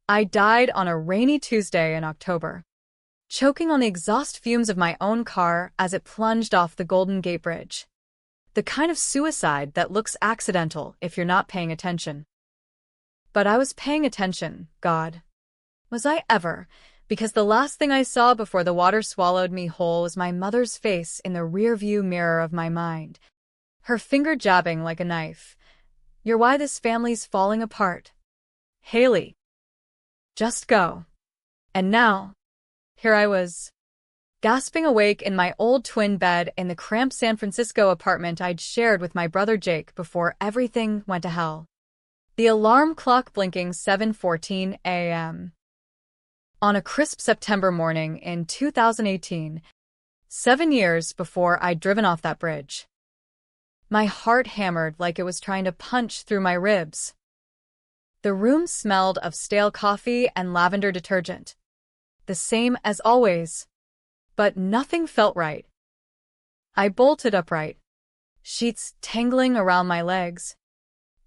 I died on a rainy Tuesday in October, choking on the exhaust fumes of my own car as it plunged off the Golden Gate Bridge. The kind of suicide that looks accidental if you're not paying attention. But I was paying attention, God. Was I ever? Because the last thing I saw before the water swallowed me whole was my mother's face in the rearview mirror of my mind, her finger jabbing like a knife. You're why this family's falling apart. Haley. Just go. And now, here I was, gasping awake in my old twin bed in the cramped San Francisco apartment I'd shared with my brother Jake before everything went to hell. The alarm clock blinking 7:14 a.m. On a crisp September morning in 2018, 7 years before I'd driven off that bridge. My heart hammered like it was trying to punch through my ribs. The room smelled of stale coffee and lavender detergent. The same as always. But nothing felt right. I bolted upright, sheets tangling around my legs,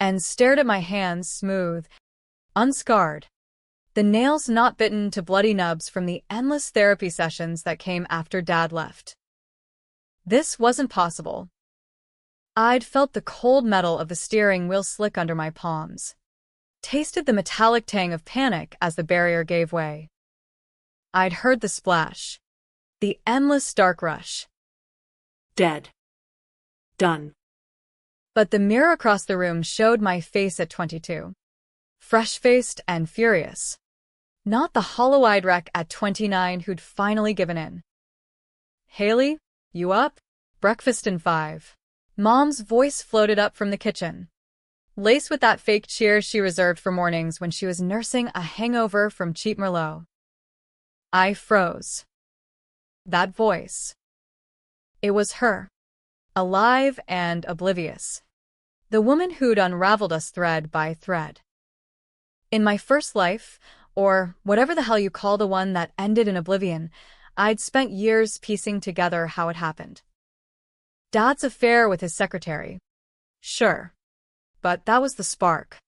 and stared at my hands smooth, unscarred, the nails not bitten to bloody nubs from the endless therapy sessions that came after Dad left. This wasn't possible. I'd felt the cold metal of the steering wheel slick under my palms, tasted the metallic tang of panic as the barrier gave way. I'd heard the splash, the endless dark rush. Dead. Done. But the mirror across the room showed my face at 22. Fresh-faced and furious. Not the hollow-eyed wreck at 29 who'd finally given in. Haley, you up? Breakfast in 5. Mom's voice floated up from the kitchen, laced with that fake cheer she reserved for mornings when she was nursing a hangover from cheap Merlot. I froze. That voice. It was her. Alive and oblivious. The woman who'd unraveled us thread by thread. In my first life, or whatever the hell you call the one that ended in oblivion, I'd spent years piecing together how it happened. Dad's affair with his secretary. Sure. But that was the spark.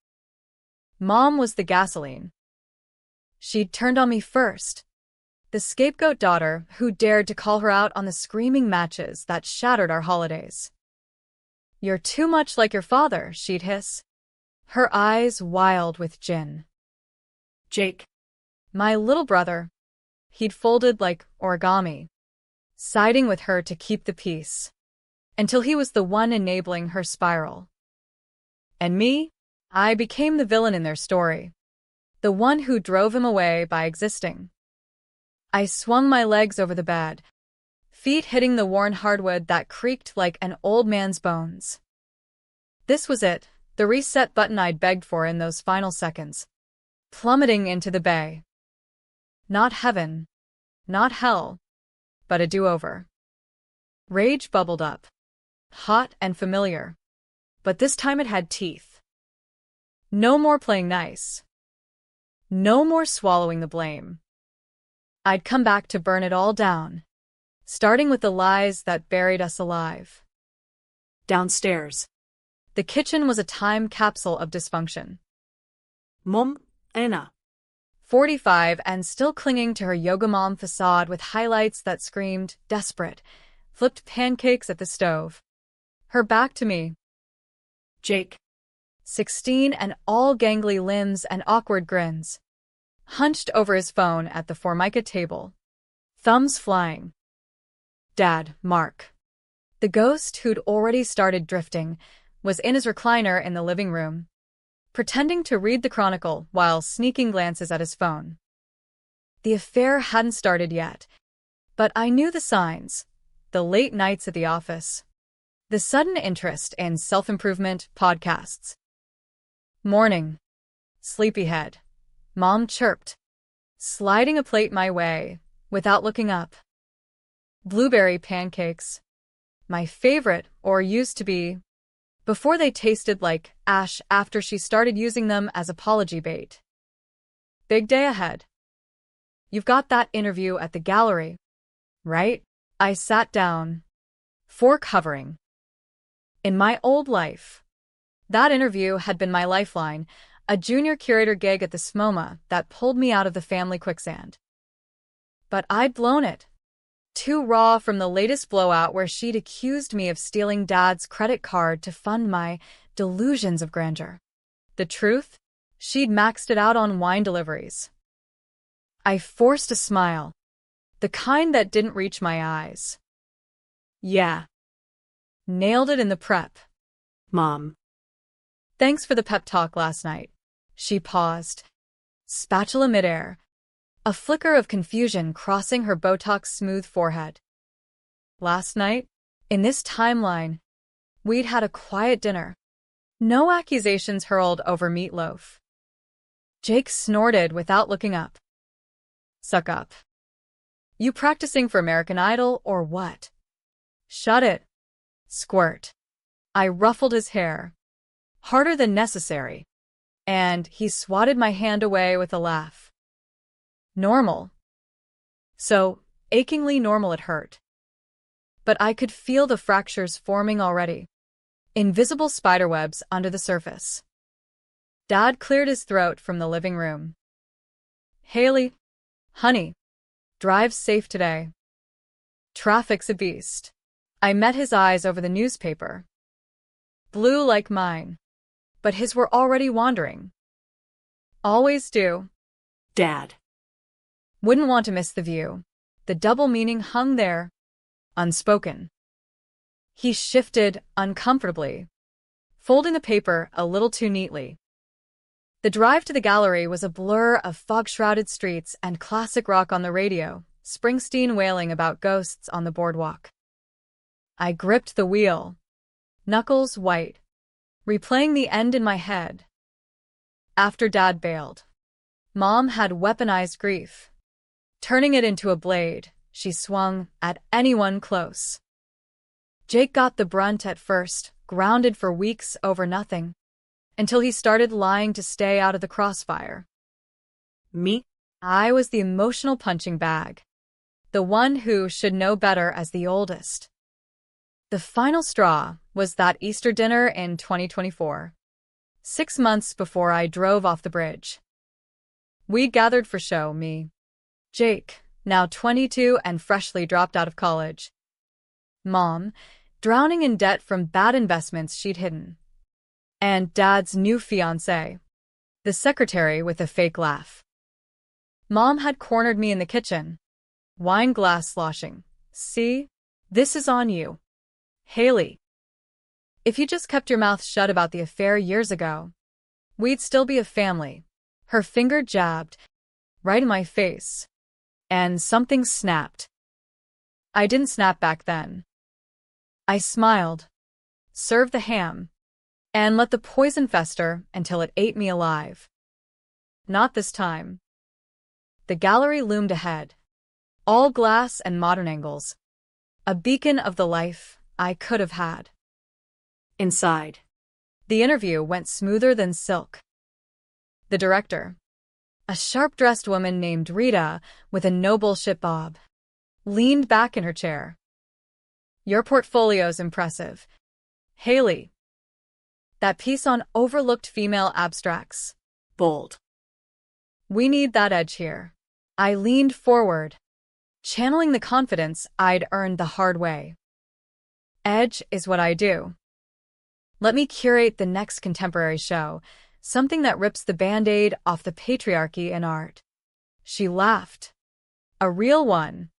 Mom was the gasoline. She'd turned on me first. The scapegoat daughter who dared to call her out on the screaming matches that shattered our holidays. You're too much like your father, she'd hiss, her eyes wild with gin. Jake. My little brother. He'd folded like origami, siding with her to keep the peace, until he was the one enabling her spiral. And me? I became the villain in their story, the one who drove him away by existing. I swung my legs over the bed, feet hitting the worn hardwood that creaked like an old man's bones. This was it, the reset button I'd begged for in those final seconds, plummeting into the bay. Not heaven, not hell, but a do-over. Rage bubbled up, hot and familiar, but this time it had teeth. No more playing nice. No more swallowing the blame. I'd come back to burn it all down, starting with the lies that buried us alive. Downstairs. The kitchen was a time capsule of dysfunction. Mom, Anna. 45 and still clinging to her yoga mom facade with highlights that screamed, desperate, flipped pancakes at the stove. Her back to me. Jake. 16 and all gangly limbs and awkward grins. Hunched over his phone at the Formica table. Thumbs flying. Dad, Mark. The ghost who'd already started drifting was in his recliner in the living room, pretending to read the Chronicle while sneaking glances at his phone. The affair hadn't started yet, but I knew the signs, the late nights at the office, the sudden interest in self-improvement podcasts. Morning. Sleepyhead. Mom chirped, sliding a plate my way without looking up. Blueberry pancakes. My favorite, or used to be, before they tasted like ash after she started using them as apology bait. Big day ahead. You've got that interview at the gallery, right? I sat down, fork hovering. In my old life, that interview had been my lifeline, a junior curator gig at the SMOMA that pulled me out of the family quicksand. But I'd blown it. Too raw from the latest blowout where she'd accused me of stealing Dad's credit card to fund my delusions of grandeur. The truth? She'd maxed it out on wine deliveries. I forced a smile, the kind that didn't reach my eyes. Yeah. Nailed it in the prep. Mom. Thanks for the pep talk last night. She paused, spatula midair, a flicker of confusion crossing her Botox-smooth forehead. Last night, in this timeline, we'd had a quiet dinner. No accusations hurled over meatloaf. Jake snorted without looking up. Suck up. You practicing for American Idol or what? Shut it. Squirt. I ruffled his hair, harder than necessary, and he swatted my hand away with a laugh. Normal. So, achingly normal it hurt. But I could feel the fractures forming already. Invisible spiderwebs under the surface. Dad cleared his throat from the living room. Haley, honey, drive safe today. Traffic's a beast. I met his eyes over the newspaper. Blue like mine. But his were already wandering. Always do. Dad. Wouldn't want to miss the view. The double meaning hung there, unspoken. He shifted uncomfortably, folding the paper a little too neatly. The drive to the gallery was a blur of fog-shrouded streets and classic rock on the radio, Springsteen wailing about ghosts on the boardwalk. I gripped the wheel, knuckles white, replaying the end in my head. After Dad bailed, Mom had weaponized grief. Turning it into a blade, she swung at anyone close. Jake got the brunt at first, grounded for weeks over nothing, until he started lying to stay out of the crossfire. Me? I was the emotional punching bag, the one who should know better as the oldest. The final straw was that Easter dinner in 2024, 6 months before I drove off the bridge. We'd gathered for show, me, Jake, now 22 and freshly dropped out of college, Mom, drowning in debt from bad investments she'd hidden, and Dad's new fiancé, the secretary with a fake laugh. Mom had cornered me in the kitchen, wine glass sloshing. See? This is on you, Haley. If you just kept your mouth shut about the affair years ago, we'd still be a family. Her finger jabbed, right in my face, and something snapped. I didn't snap back then. I smiled, served the ham, and let the poison fester until it ate me alive. Not this time. The gallery loomed ahead, all glass and modern angles, a beacon of the life I could have had. Inside. The interview went smoother than silk. The director, a sharp-dressed woman named Rita with a no-bullshit bob, leaned back in her chair. Your portfolio's impressive, Haley. That piece on overlooked female abstracts. Bold. We need that edge here. I leaned forward, channeling the confidence I'd earned the hard way. Edge is what I do. Let me curate the next contemporary show, something that rips the Band-Aid off the patriarchy in art. She laughed, a real one,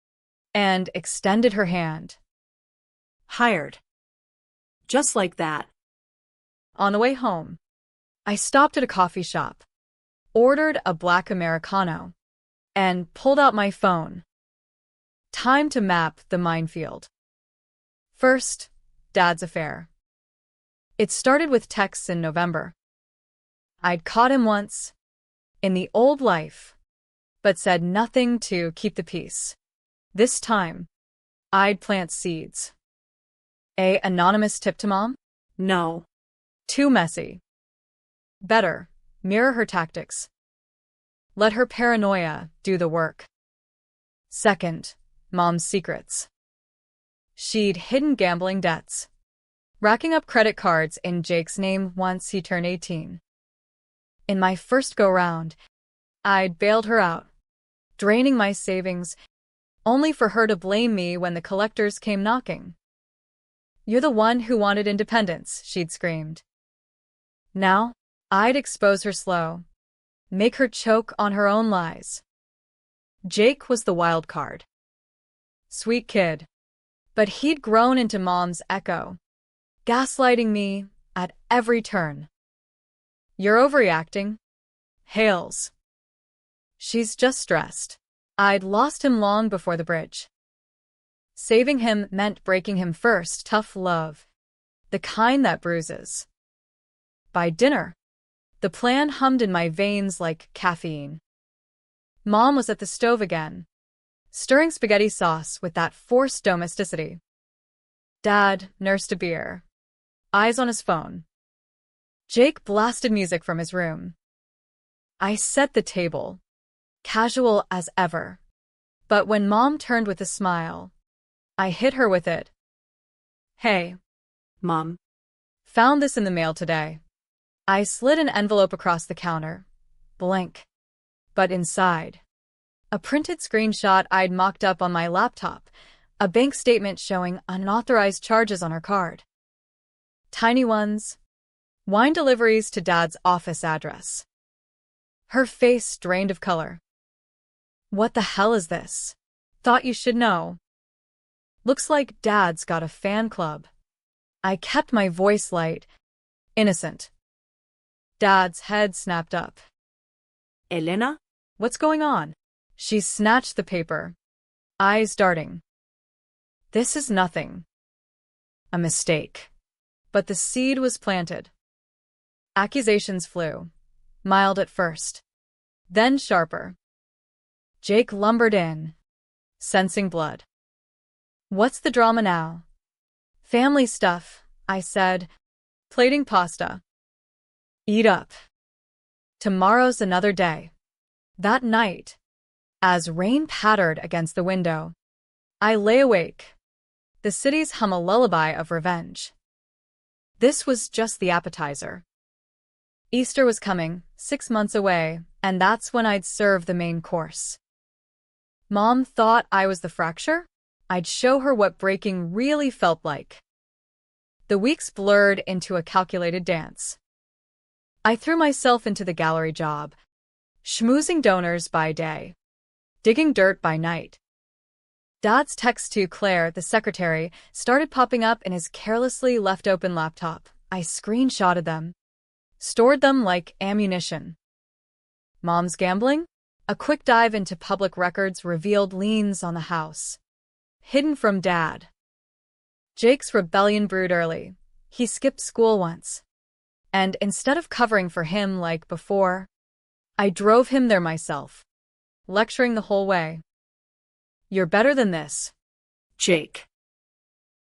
and extended her hand. Hired. Just like that. On the way home, I stopped at a coffee shop, ordered a black Americano, and pulled out my phone. Time to map the minefield. First, Dad's affair. It started with texts in November. I'd caught him once, in the old life, but said nothing to keep the peace. This time, I'd plant seeds. A anonymous tip to Mom? No. Too messy. Better, mirror her tactics. Let her paranoia do the work. Second, Mom's secrets. She'd hidden gambling debts, racking up credit cards in Jake's name once he turned 18. In my first go-round, I'd bailed her out, draining my savings, only for her to blame me when the collectors came knocking. "You're the one who wanted independence," she'd screamed. Now, I'd expose her slow, make her choke on her own lies. Jake was the wild card. Sweet kid. But he'd grown into Mom's echo, gaslighting me at every turn. "You're overreacting." Hales. "She's just stressed." I'd lost him long before the bridge. Saving him meant breaking him first, tough love, the kind that bruises. By dinner, the plan hummed in my veins like caffeine. Mom was at the stove again, stirring spaghetti sauce with that forced domesticity. Dad nursed a beer, eyes on his phone. Jake blasted music from his room. I set the table, casual as ever. But when Mom turned with a smile, I hit her with it. "Hey, Mom. found this in the mail today." I slid an envelope across the counter, blank. But inside, a printed screenshot I'd mocked up on my laptop, a bank statement showing unauthorized charges on her card. Tiny ones. Wine deliveries to Dad's office address. Her face drained of color. "What the hell is this? Thought you should know." "Looks like Dad's got a fan club." I kept my voice light, innocent. Dad's head snapped up. Elena? "What's going on?" She snatched the paper, eyes darting. "This is nothing." A mistake. But the seed was planted. Accusations flew, mild at first, then sharper. Jake lumbered in, sensing blood. "What's the drama now?" "Family stuff," I said, plating pasta. "Eat up. Tomorrow's another day." That night, as rain pattered against the window, I lay awake, the city's hum a lullaby of revenge. This was just the appetizer. Easter was coming, 6 months away, and that's when I'd serve the main course. Mom thought I was the fracture? I'd show her what breaking really felt like. The weeks blurred into a calculated dance. I threw myself into the gallery job, schmoozing donors by day, digging dirt by night. Dad's texts to Claire, the secretary, started popping up in his carelessly left open laptop. I screenshotted them, stored them like ammunition. Mom's gambling? A quick dive into public records revealed liens on the house, hidden from Dad. Jake's rebellion brewed early. He skipped school once. And instead of covering for him like before, I drove him there myself, lecturing the whole way. "You're better than this." Jake.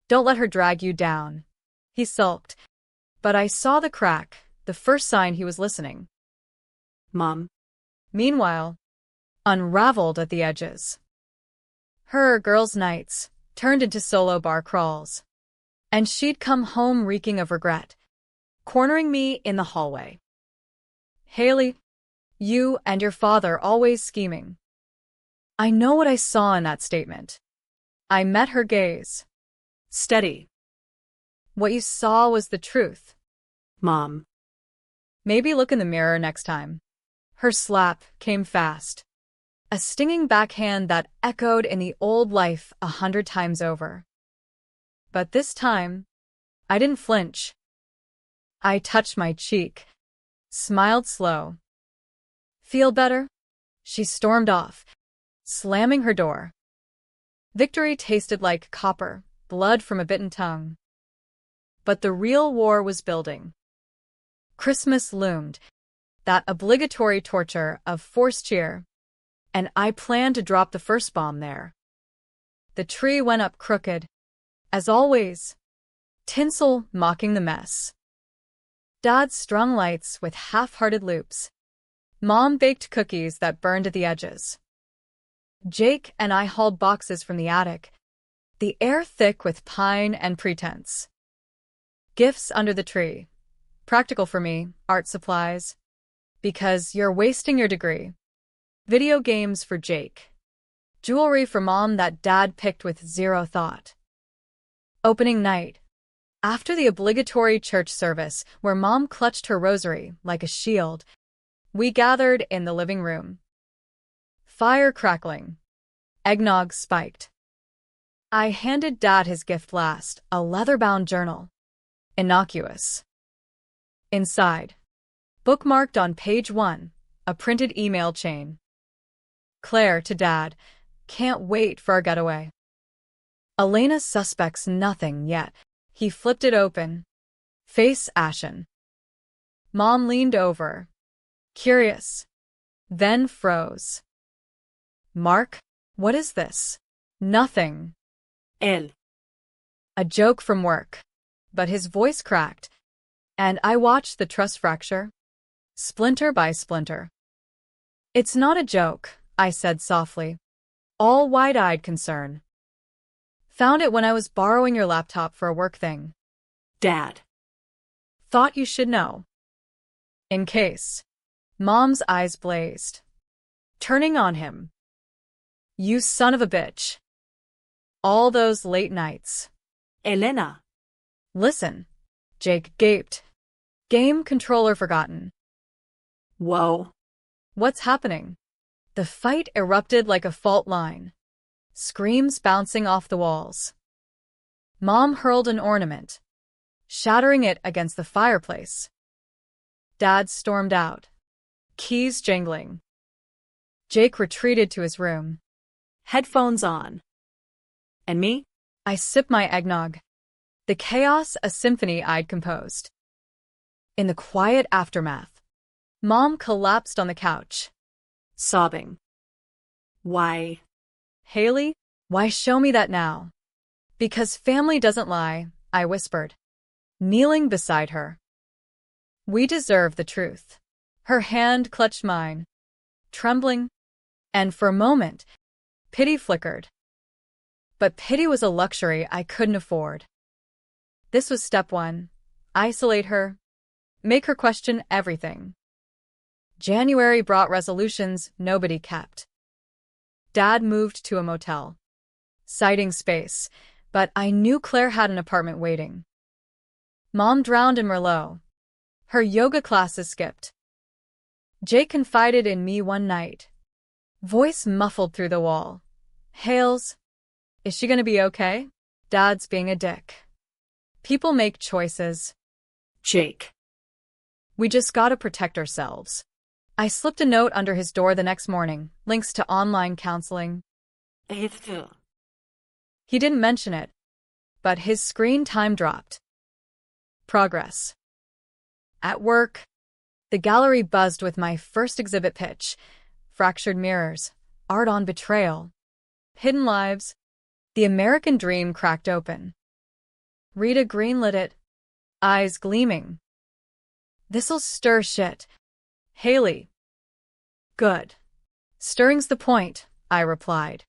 "Don't let her drag you down." He sulked, but I saw the crack, the first sign he was listening. Mom. Meanwhile, unraveled at the edges. Her girls' nights turned into solo bar crawls, and she'd come home reeking of regret, cornering me in the hallway. "Haley, you and your father always scheming." I know what I saw in that statement. I met her gaze. Steady. "What you saw was the truth." Mom. "Maybe look in the mirror next time." Her slap came fast. A stinging backhand that echoed in the old life 100 times over. But this time, I didn't flinch. I touched my cheek, smiled slow. "Feel better?" She stormed off, slamming her door. Victory tasted like copper, blood from a bitten tongue. But the real war was building. Christmas loomed, that obligatory torture of forced cheer, and I planned to drop the first bomb there. The tree went up crooked, as always, tinsel mocking the mess. Dad strung lights with half-hearted loops. Mom baked cookies that burned at the edges. Jake and I hauled boxes from the attic, the air thick with pine and pretense. Gifts under the tree. Practical for me, art supplies. Because you're wasting your degree. Video games for Jake. Jewelry for Mom that Dad picked with zero thought. Opening night. After the obligatory church service, where Mom clutched her rosary like a shield, we gathered in the living room. Fire crackling. Eggnog spiked. I handed Dad his gift last, a leather-bound journal. Innocuous. Inside. Bookmarked on page 1, a printed email chain. Claire to Dad, can't wait for our getaway. Elena suspects nothing yet. He flipped it open. Face ashen. Mom leaned over. Curious. Then froze. Mark, what is this? Nothing. Él. A joke from work. But his voice cracked, and I watched the trust fracture, splinter by splinter. It's not a joke, I said softly, all wide-eyed concern. Found it when I was borrowing your laptop for a work thing. Dad. Thought you should know. In case. Mom's eyes blazed. Turning on him. You son of a bitch. All those late nights. Elena. Listen. Jake gaped. Game controller forgotten. Whoa. What's happening? The fight erupted like a fault line. Screams bouncing off the walls. Mom hurled an ornament, shattering it against the fireplace. Dad stormed out, keys jingling. Jake retreated to his room. Headphones on. And me? I sipped my eggnog. The chaos a symphony I'd composed. In the quiet aftermath, Mom collapsed on the couch, Sobbing. Why? Haley, why show me that now? Because family doesn't lie, I whispered, kneeling beside her. We deserve the truth. Her hand clutched mine, trembling, and for a moment, pity flickered. But pity was a luxury I couldn't afford. This was step 1. Isolate her. Make her question everything. January brought resolutions nobody kept. Dad moved to a motel, citing space, but I knew Claire had an apartment waiting. Mom drowned in Merlot. Her yoga classes skipped. Jake confided in me one night. Voice muffled through the wall. Hales, is she gonna be okay? Dad's being a dick. People make choices. Jake. We just gotta protect ourselves. I slipped a note under his door the next morning, links to online counseling. He didn't mention it, but his screen time dropped. Progress. At work, the gallery buzzed with my first exhibit pitch. Fractured mirrors, art on betrayal, hidden lives. The American dream cracked open. Rita greenlit it, eyes gleaming. This'll stir shit. Haley. Good. Stirring's the point, I replied.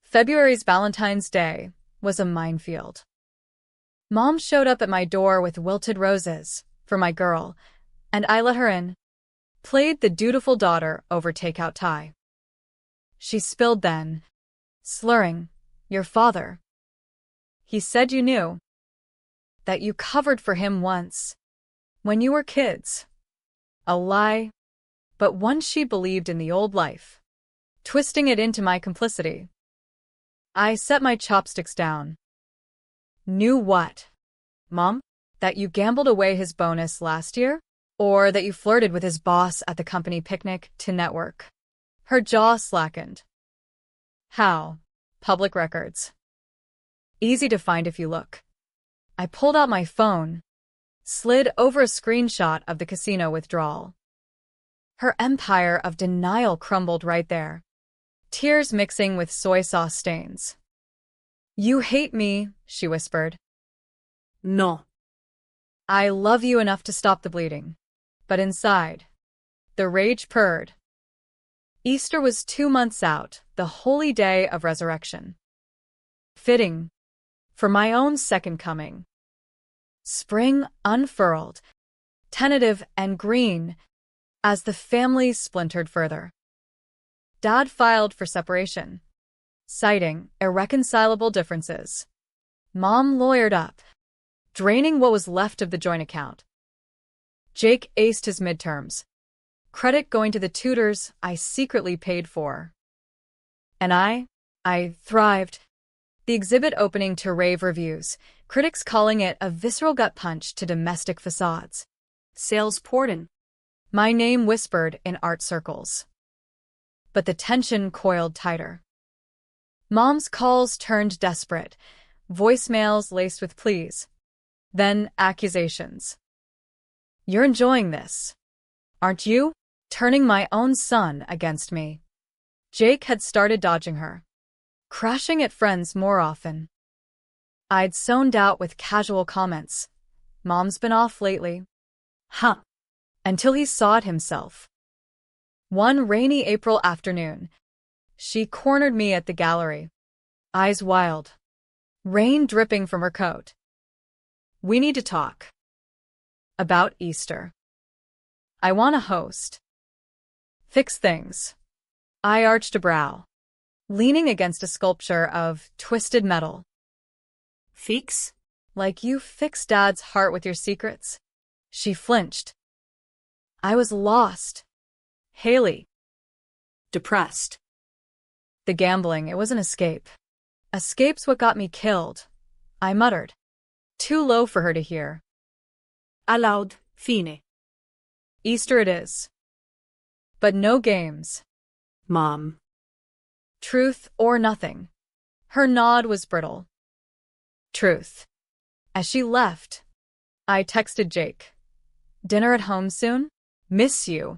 February's Valentine's Day was a minefield. Mom showed up at my door with wilted roses for my girl, and I let her in. Played the dutiful daughter over takeout Thai. She spilled then, slurring, your father. He said you knew. That you covered for him once. When you were kids. A lie, but one she believed in the old life, twisting it into my complicity. I set my chopsticks down. Knew what? Mom? That you gambled away his bonus last year? Or that you flirted with his boss at the company picnic to network? Her jaw slackened. How? Public records. Easy to find if you look. I pulled out my phone, slid over a screenshot of the casino withdrawal. Her empire of denial crumbled right there, tears mixing with soy sauce stains. You hate me, she whispered. No. I love you enough to stop the bleeding. But inside, the rage purred. Easter was 2 months out, the holy day of resurrection. Fitting for my own second coming. Spring unfurled, tentative and green, as the family splintered further. Dad filed for separation, citing irreconcilable differences. Mom lawyered up, draining what was left of the joint account. Jake aced his midterms, credit going to the tutors I secretly paid for. And I thrived. The exhibit opening to rave reviews, critics calling it a visceral gut punch to domestic facades. Sales poured in. My name whispered in art circles. But the tension coiled tighter. Mom's calls turned desperate, voicemails laced with pleas. Then accusations. You're enjoying this, aren't you? Turning my own son against me. Jake had started dodging her, crashing at friends more often. I'd zoned out with casual comments. Mom's been off lately. Huh. Until he saw it himself. One rainy April afternoon, she cornered me at the gallery, eyes wild, rain dripping from her coat. We need to talk. About Easter. I want to host. Fix things. I arched a brow, leaning against a sculpture of twisted metal. Fix? Like you fix Dad's heart with your secrets? She flinched. I was lost. Haley. Depressed. The gambling, it was an escape. Escape's what got me killed, I muttered. Too low for her to hear. Aloud, fine. Easter it is. But no games. Mom. Truth or nothing. Her nod was brittle. Truth. As she left, I texted Jake. Dinner at home soon? Miss you.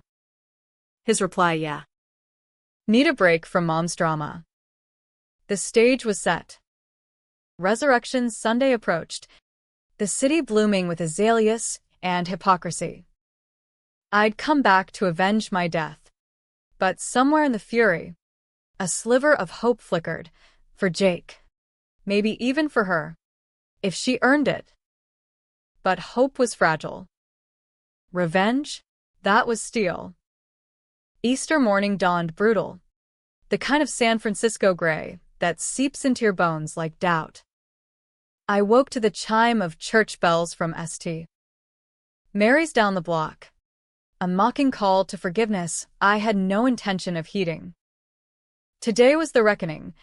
His reply, yeah. Need a break from Mom's drama. The stage was set. Resurrection Sunday approached, the city blooming with azaleas and hypocrisy. I'd come back to avenge my death. But somewhere in the fury, a sliver of hope flickered, for Jake. Maybe even for her. If she earned it. But hope was fragile. Revenge? That was steel. Easter morning dawned brutal. The kind of San Francisco gray that seeps into your bones like doubt. I woke to the chime of church bells from St. Mary's down the block. A mocking call to forgiveness I had no intention of heeding. Today was the reckoning,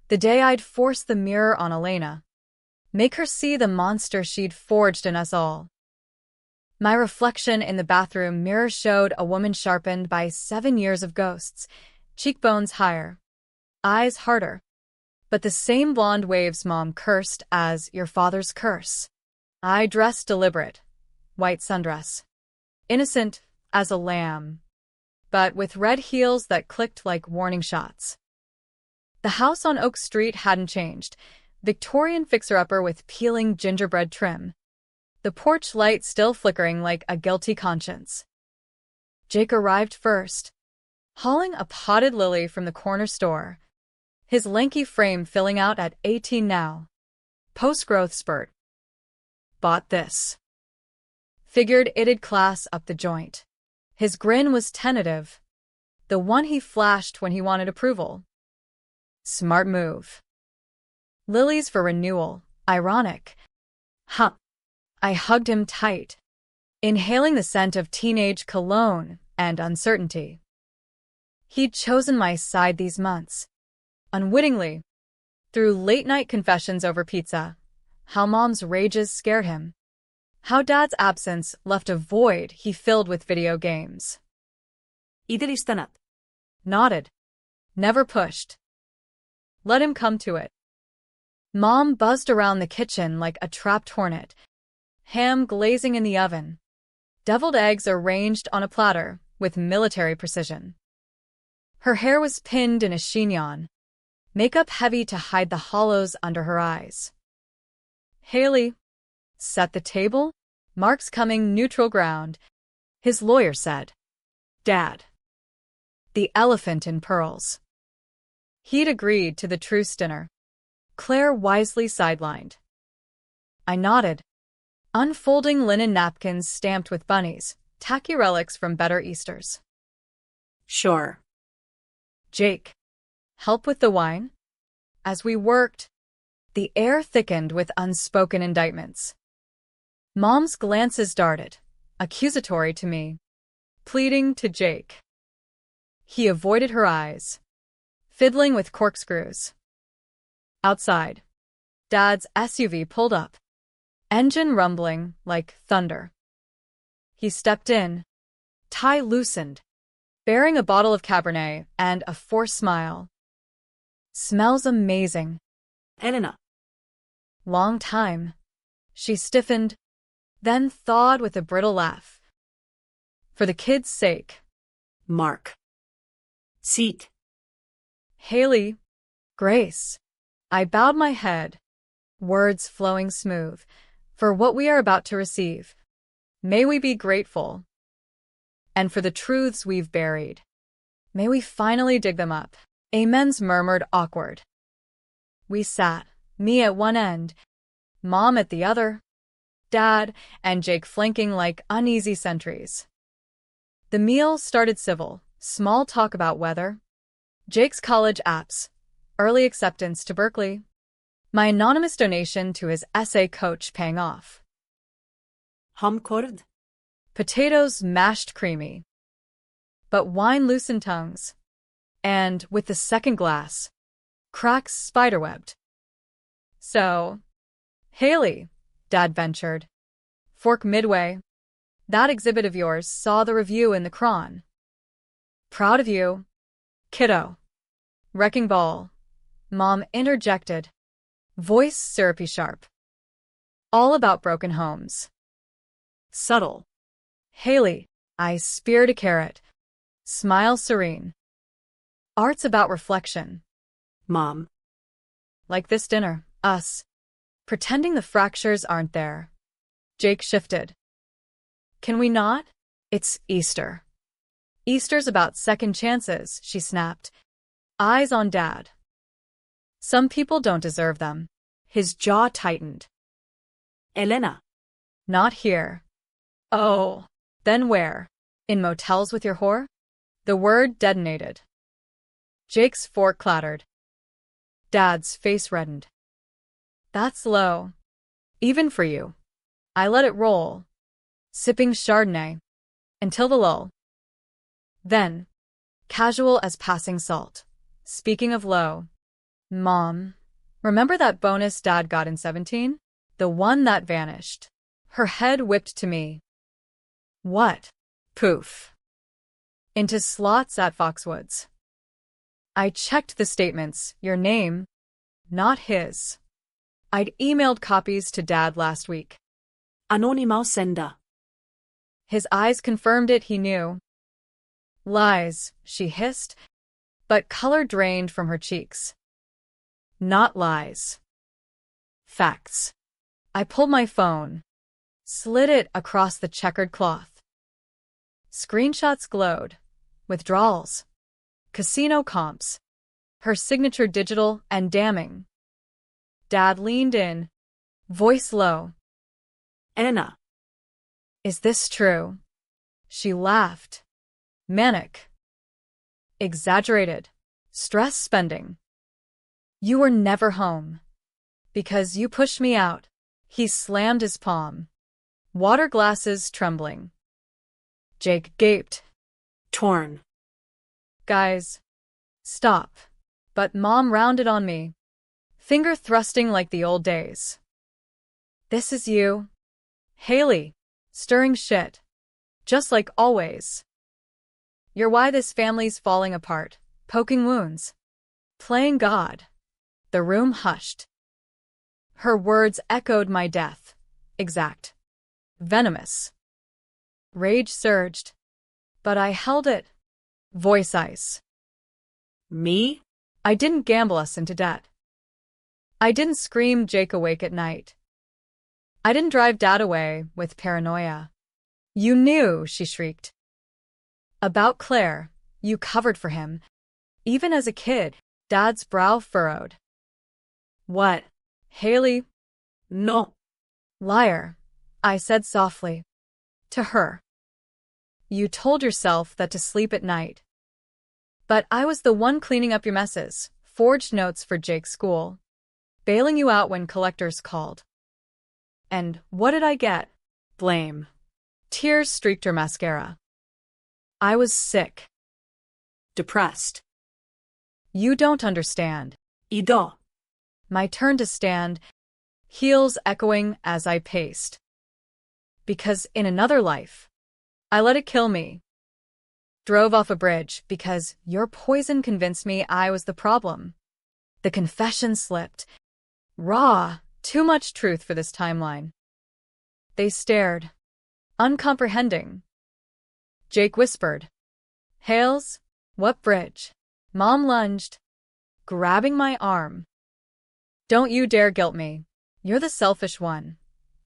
the day I'd force the mirror on Elena. Make her see the monster she'd forged in us all. My reflection in the bathroom mirror showed a woman sharpened by 7 years of ghosts, cheekbones higher, eyes harder. But the same blonde waves Mom cursed as your father's curse. I dressed deliberate, white sundress. Innocent as a lamb, but with red heels that clicked like warning shots. The house on Oak Street hadn't changed, Victorian fixer-upper with peeling gingerbread trim. The porch light still flickering like a guilty conscience. Jake arrived first, hauling a potted lily from the corner store, his lanky frame filling out at 18 now. Post-growth spurt. Bought this. Figured it'd class up the joint. His grin was tentative, the one he flashed when he wanted approval. Smart move. Lilies for renewal, ironic. Huh. I hugged him tight, inhaling the scent of teenage cologne and uncertainty. He'd chosen my side these months, unwittingly, through late-night confessions over pizza, how Mom's rages scared him, how Dad's absence left a void he filled with video games. Idealistanat. Nodded. Never pushed. Let him come to it. Mom buzzed around the kitchen like a trapped hornet, ham glazing in the oven, deviled eggs arranged on a platter with military precision. Her hair was pinned in a chignon, makeup heavy to hide the hollows under her eyes. Haley, set the table? Mark's coming neutral ground, his lawyer said. Dad. The elephant in pearls. He'd agreed to the truce dinner. Claire wisely sidelined. I nodded, unfolding linen napkins stamped with bunnies, tacky relics from better Easters. Sure. Jake, help with the wine? As we worked, the air thickened with unspoken indictments. Mom's glances darted, accusatory to me, pleading to Jake. He avoided her eyes, fiddling with corkscrews. Outside, Dad's SUV pulled up, engine rumbling like thunder. He stepped in, tie loosened, bearing a bottle of Cabernet and a forced smile. Smells amazing. Elena. Long time. She stiffened, then thawed with a brittle laugh. For the kids' sake. Mark. Seat. Haley. Grace. I bowed my head, words flowing smooth, for what we are about to receive. May we be grateful. And for the truths we've buried. May we finally dig them up. Amens murmured awkward. We sat, me at one end, Mom at the other, Dad and Jake flanking like uneasy sentries. The meal started civil, small talk about weather, Jake's college apps, early acceptance to Berkeley, my anonymous donation to his essay coach paying off. Humcord. Potatoes mashed creamy. But wine loosened tongues. And, with the second glass, cracks spiderwebbed. So, Haley, Dad ventured. Fork midway. That exhibit of yours saw the review in the Cron. Proud of you, kiddo. Wrecking ball. Mom interjected. Voice syrupy sharp. All about broken homes. Subtle. Haley, I speared a carrot. Smile serene. Art's about reflection. Mom. Like this dinner, us. Pretending the fractures aren't there. Jake shifted. Can we not? It's Easter. Easter's about second chances, she snapped. Eyes on Dad. Some people don't deserve them. His jaw tightened. Elena. Not here. Oh, then where? In motels with your whore? The word detonated. Jake's fork clattered. Dad's face reddened. That's low. Even for you. I let it roll, sipping Chardonnay, until the lull. Then, casual as passing salt. Speaking of low. Mom, remember that bonus Dad got in 17? The one that vanished. Her head whipped to me. What? Poof. Into slots at Foxwoods. I checked the statements, your name, not his. I'd emailed copies to Dad last week. Anonymous sender. His eyes confirmed it, he knew. Lies, she hissed, but color drained from her cheeks. Not lies. Facts. I pulled my phone, slid it across the checkered cloth. Screenshots glowed. Withdrawals. Casino comps. Her signature digital and damning. Dad leaned in, voice low. Elena. Is this true? She laughed. Manic. Exaggerated. Stress spending. You were never home. Because you pushed me out. He slammed his palm. Water glasses trembling. Jake gaped. Torn. Guys. Stop. But Mom rounded on me. Finger thrusting like the old days. This is you. Haley. Stirring shit. Just like always. You're why this family's falling apart. Poking wounds. Playing God. The room hushed. Her words echoed my death. Exact. Venomous. Rage surged. But I held it. Voice ice. Me? I didn't gamble us into debt. I didn't scream Jake awake at night. I didn't drive Dad away with paranoia. You knew, she shrieked. About Claire, you covered for him. Even as a kid, Dad's brow furrowed. What? Haley? No. Liar, I said softly. To her. You told yourself that to sleep at night. But I was the one cleaning up your messes, forged notes for Jake's school, bailing you out when collectors called. And what did I get? Blame. Tears streaked her mascara. I was sick. Depressed. You don't understand. Ido. My turn to stand, heels echoing as I paced. Because in another life, I let it kill me. Drove off a bridge because your poison convinced me I was the problem. The confession slipped. Raw, too much truth for this timeline. They stared, uncomprehending. Jake whispered, Hales, what bridge? Mom lunged, grabbing my arm. Don't you dare guilt me. You're the selfish one.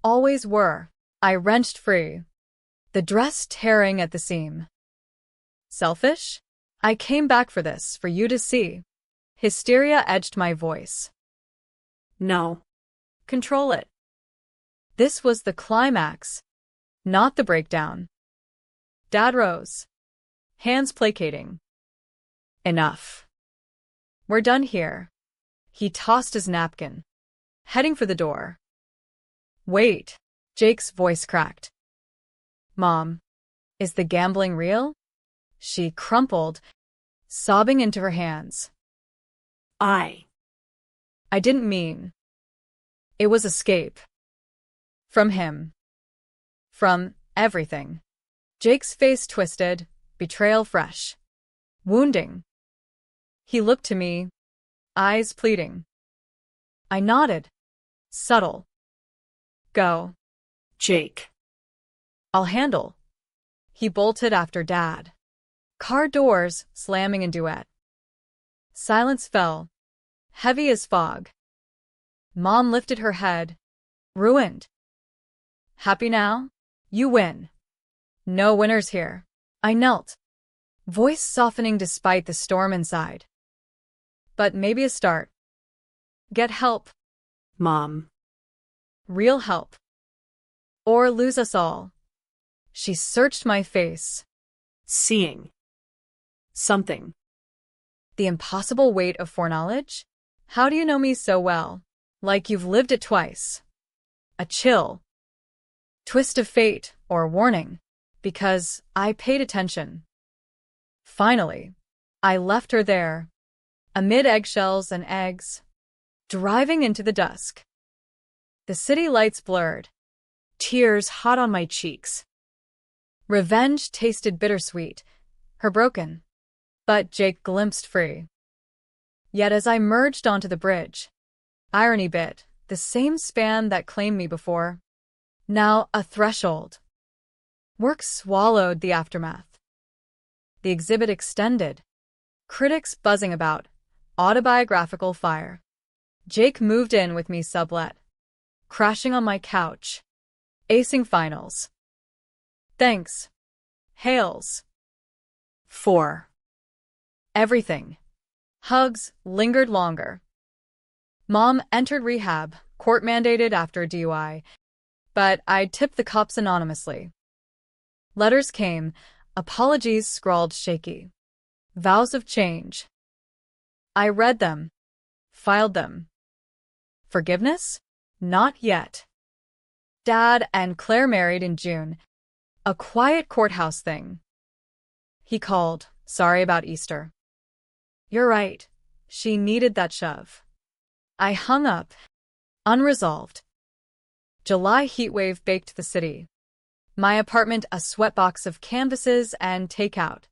Always were. I wrenched free, the dress tearing at the seam. Selfish? I came back for this, for you to see. Hysteria edged my voice. No. Control it. This was the climax, not the breakdown. Dad rose, hands placating. Enough. We're done here. He tossed his napkin, heading for the door. Wait, Jake's voice cracked. Mom, is the gambling real? She crumpled, sobbing into her hands. I didn't mean. It was escape. From him. From everything. Jake's face twisted, betrayal fresh. Wounding. He looked to me, eyes pleading. I nodded. Subtle. Go. Jake. I'll handle. He bolted after Dad. Car doors slamming in duet. Silence fell, heavy as fog. Mom lifted her head, ruined. Happy now? You win. No winners here. I knelt, voice softening despite the storm inside. But maybe a start. Get help. Mom. Real help. Or lose us all. She searched my face. Seeing. Something. The impossible weight of foreknowledge? How do you know me so well? Like you've lived it twice. A chill. Twist of fate, or warning. Because I paid attention. Finally, I left her there, amid eggshells and eggs, driving into the dusk. The city lights blurred, tears hot on my cheeks. Revenge tasted bittersweet, her broken, but Jake glimpsed free. Yet as I merged onto the bridge, irony bit, the same span that claimed me before. Now a threshold. Work swallowed the aftermath. The exhibit extended. Critics buzzing about. Autobiographical fire. Jake moved in with me sublet. Crashing on my couch. Acing finals. Thanks. Hales. 4. Everything. Hugs lingered longer. Mom entered rehab, court-mandated after DUI, but I tipped the cops anonymously. Letters came, apologies scrawled shaky. Vows of change. I read them, filed them. Forgiveness? Not yet. Dad and Claire married in June. A quiet courthouse thing. He called, sorry about Easter. You're right. She needed that shove. I hung up, unresolved. July heatwave baked the city. My apartment a sweatbox of canvases and takeout.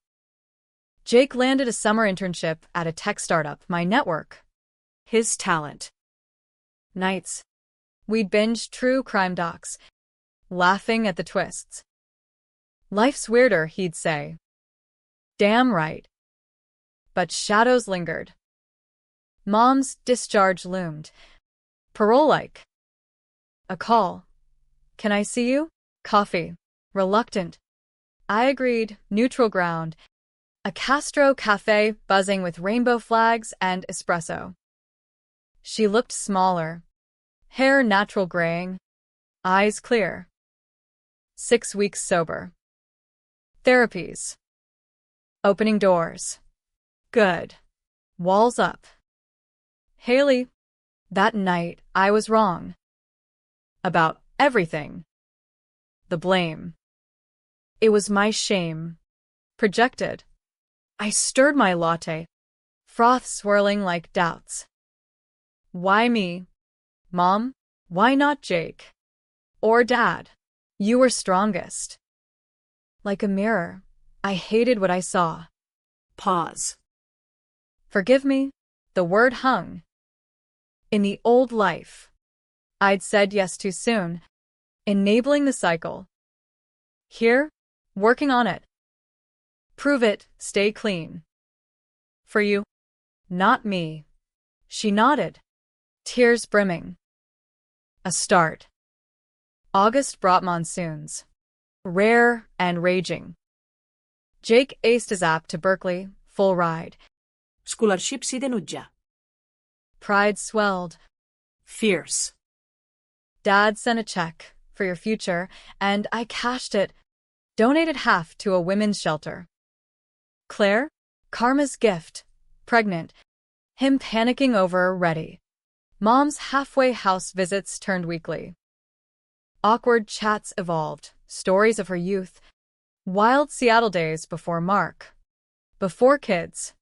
Jake landed a summer internship at a tech startup, my network. His talent. Nights. We'd binge true crime docs, laughing at the twists. Life's weirder, he'd say. Damn right. But shadows lingered. Mom's discharge loomed. Parole-like. A call. Can I see you? Coffee. Reluctant. I agreed, neutral ground. A Castro cafe buzzing with rainbow flags and espresso. She looked smaller. Hair natural graying. Eyes clear. 6 weeks sober. Therapies. Opening doors. Good. Walls up. Haley, that night I was wrong. About everything. The blame. It was my shame. Projected. I stirred my latte, froth swirling like doubts. Why me? Mom? Why not Jake? Or Dad? You were strongest. Like a mirror, I hated what I saw. Pause. Forgive me, the word hung. In the old life, I'd said yes too soon, enabling the cycle. Here, working on it. Prove it, stay clean. For you, not me. She nodded, tears brimming. A start. August brought monsoons, rare and raging. Jake aced his app to Berkeley, full ride. Scholarship si denutja. Pride swelled. Fierce. Dad sent a check for your future, and I cashed it, donated half to a women's shelter. Claire, Karma's gift, pregnant, him panicking over ready. Mom's halfway house visits turned weekly. Awkward chats evolved, stories of her youth, wild Seattle days before Mark, before kids.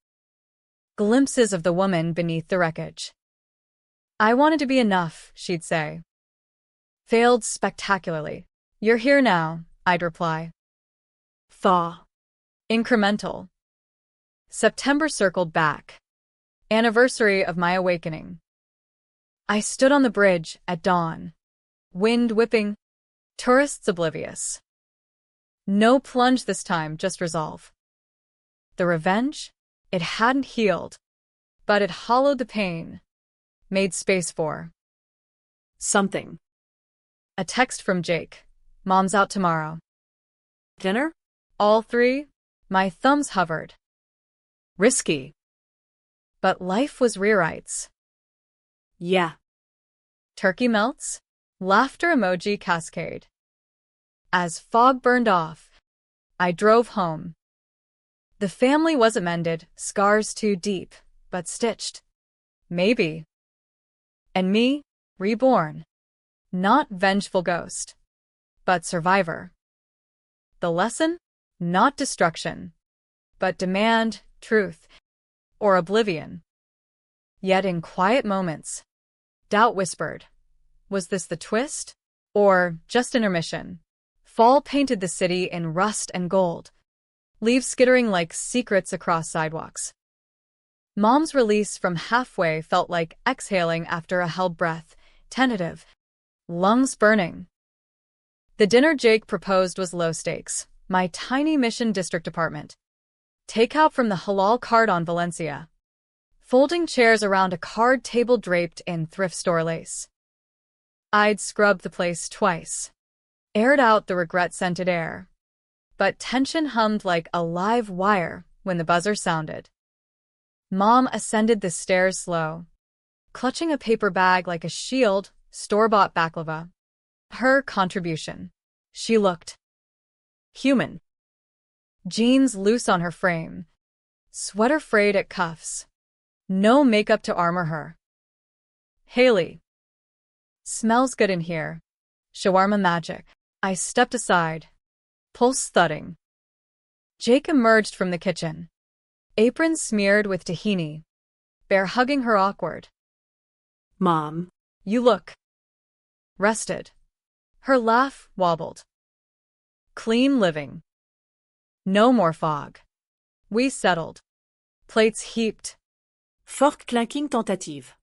Glimpses of the woman beneath the wreckage. I wanted to be enough, she'd say. Failed spectacularly. You're here now, I'd reply. Thaw. Incremental. September circled back. Anniversary of my awakening. I stood on the bridge at dawn. Wind whipping. Tourists oblivious. No plunge this time, just resolve. The revenge? It hadn't healed, but it hollowed the pain. Made space for Something. a text from Jake. Mom's out tomorrow. Dinner? All three? My thumbs hovered. Risky. But life was rewrites. Yeah. Turkey melts? Laughter emoji cascade. As fog burned off, I drove home. The family wasn't mended, scars too deep, but stitched. Maybe. And me, reborn. Not vengeful ghost, but survivor. The lesson? Not destruction, but demand, truth, or oblivion. Yet in quiet moments, doubt whispered, was this the twist? Or just intermission? Fall painted the city in rust and gold, leaves skittering like secrets across sidewalks. Mom's release from halfway felt like exhaling after a held breath, tentative, lungs burning. The dinner Jake proposed was low stakes, my tiny Mission District apartment. Takeout from the halal cart on Valencia. Folding chairs around a card table draped in thrift store lace. I'd scrubbed the place twice. Aired out the regret-scented air. But tension hummed like a live wire when the buzzer sounded. Mom ascended the stairs slow, clutching a paper bag like a shield, store-bought baklava. Her contribution. She looked human. Jeans loose on her frame. Sweater frayed at cuffs. No makeup to armor her. Haley. Smells good in here. Shawarma magic. I stepped aside. Pulse thudding. Jake emerged from the kitchen. Apron smeared with tahini. Bear hugging her awkward. Mom. You look rested. Her laugh wobbled. Clean living. No more fog. We settled. Plates heaped. Forte claquing tentative.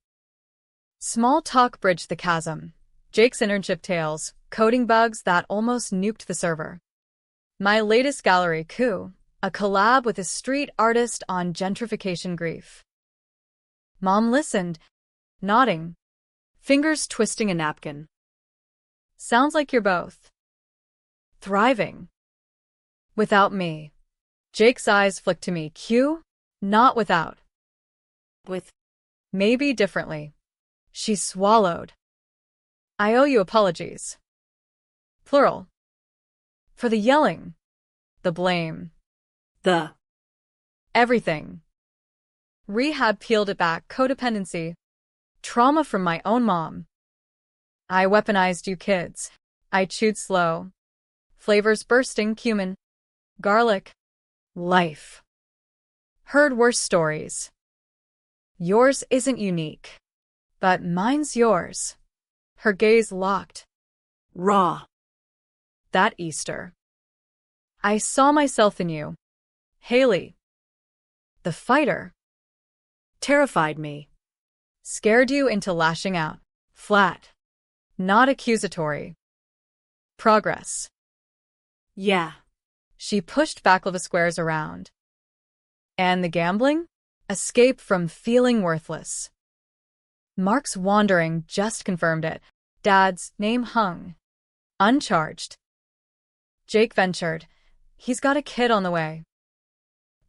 Small talk bridged the chasm. Jake's internship tales, coding bugs that almost nuked the server. My latest gallery coup, a collab with a street artist on gentrification grief. Mom listened, nodding, fingers twisting a napkin. Sounds like you're both thriving. Without me. Jake's eyes flicked to me. Q? Not without. With. Maybe differently. She swallowed. I owe you apologies. Plural. For the yelling. The The blame. The. Everything. Rehab peeled it back. Codependency. Trauma from my own mom. I weaponized you kids. I chewed slow. Flavors bursting. Cumin. Garlic. Life. Heard worse stories. Yours isn't unique. But mine's yours. Her gaze locked. Raw. That Easter. I saw myself in you. Haley. The fighter. Terrified me. Scared you into lashing out. Flat. Not accusatory. Progress. Yeah. She pushed baklava squares around. And the gambling? Escape from feeling worthless. Mark's wandering just confirmed it. Dad's name hung. Uncharged. Jake ventured. He's got a kid on the way.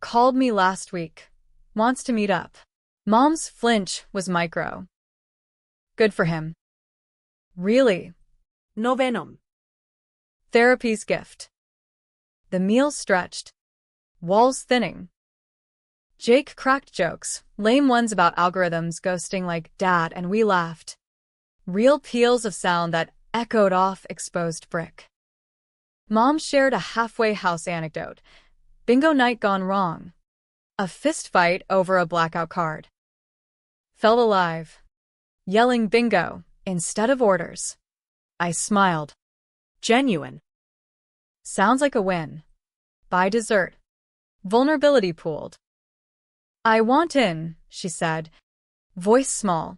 Called me last week. Wants to meet up. Mom's flinch was micro. Good for him. Really? No venom. Therapy's gift. The meal stretched. Walls thinning. Jake cracked jokes, lame ones about algorithms ghosting like Dad, and we laughed. Real peals of sound that echoed off exposed brick. Mom shared a halfway house anecdote. Bingo night gone wrong. A fist fight over a blackout card. Felt alive. Yelling bingo instead of orders. I smiled. Genuine. Sounds like a win. By dessert. Vulnerability pooled. I want in, she said. Voice small.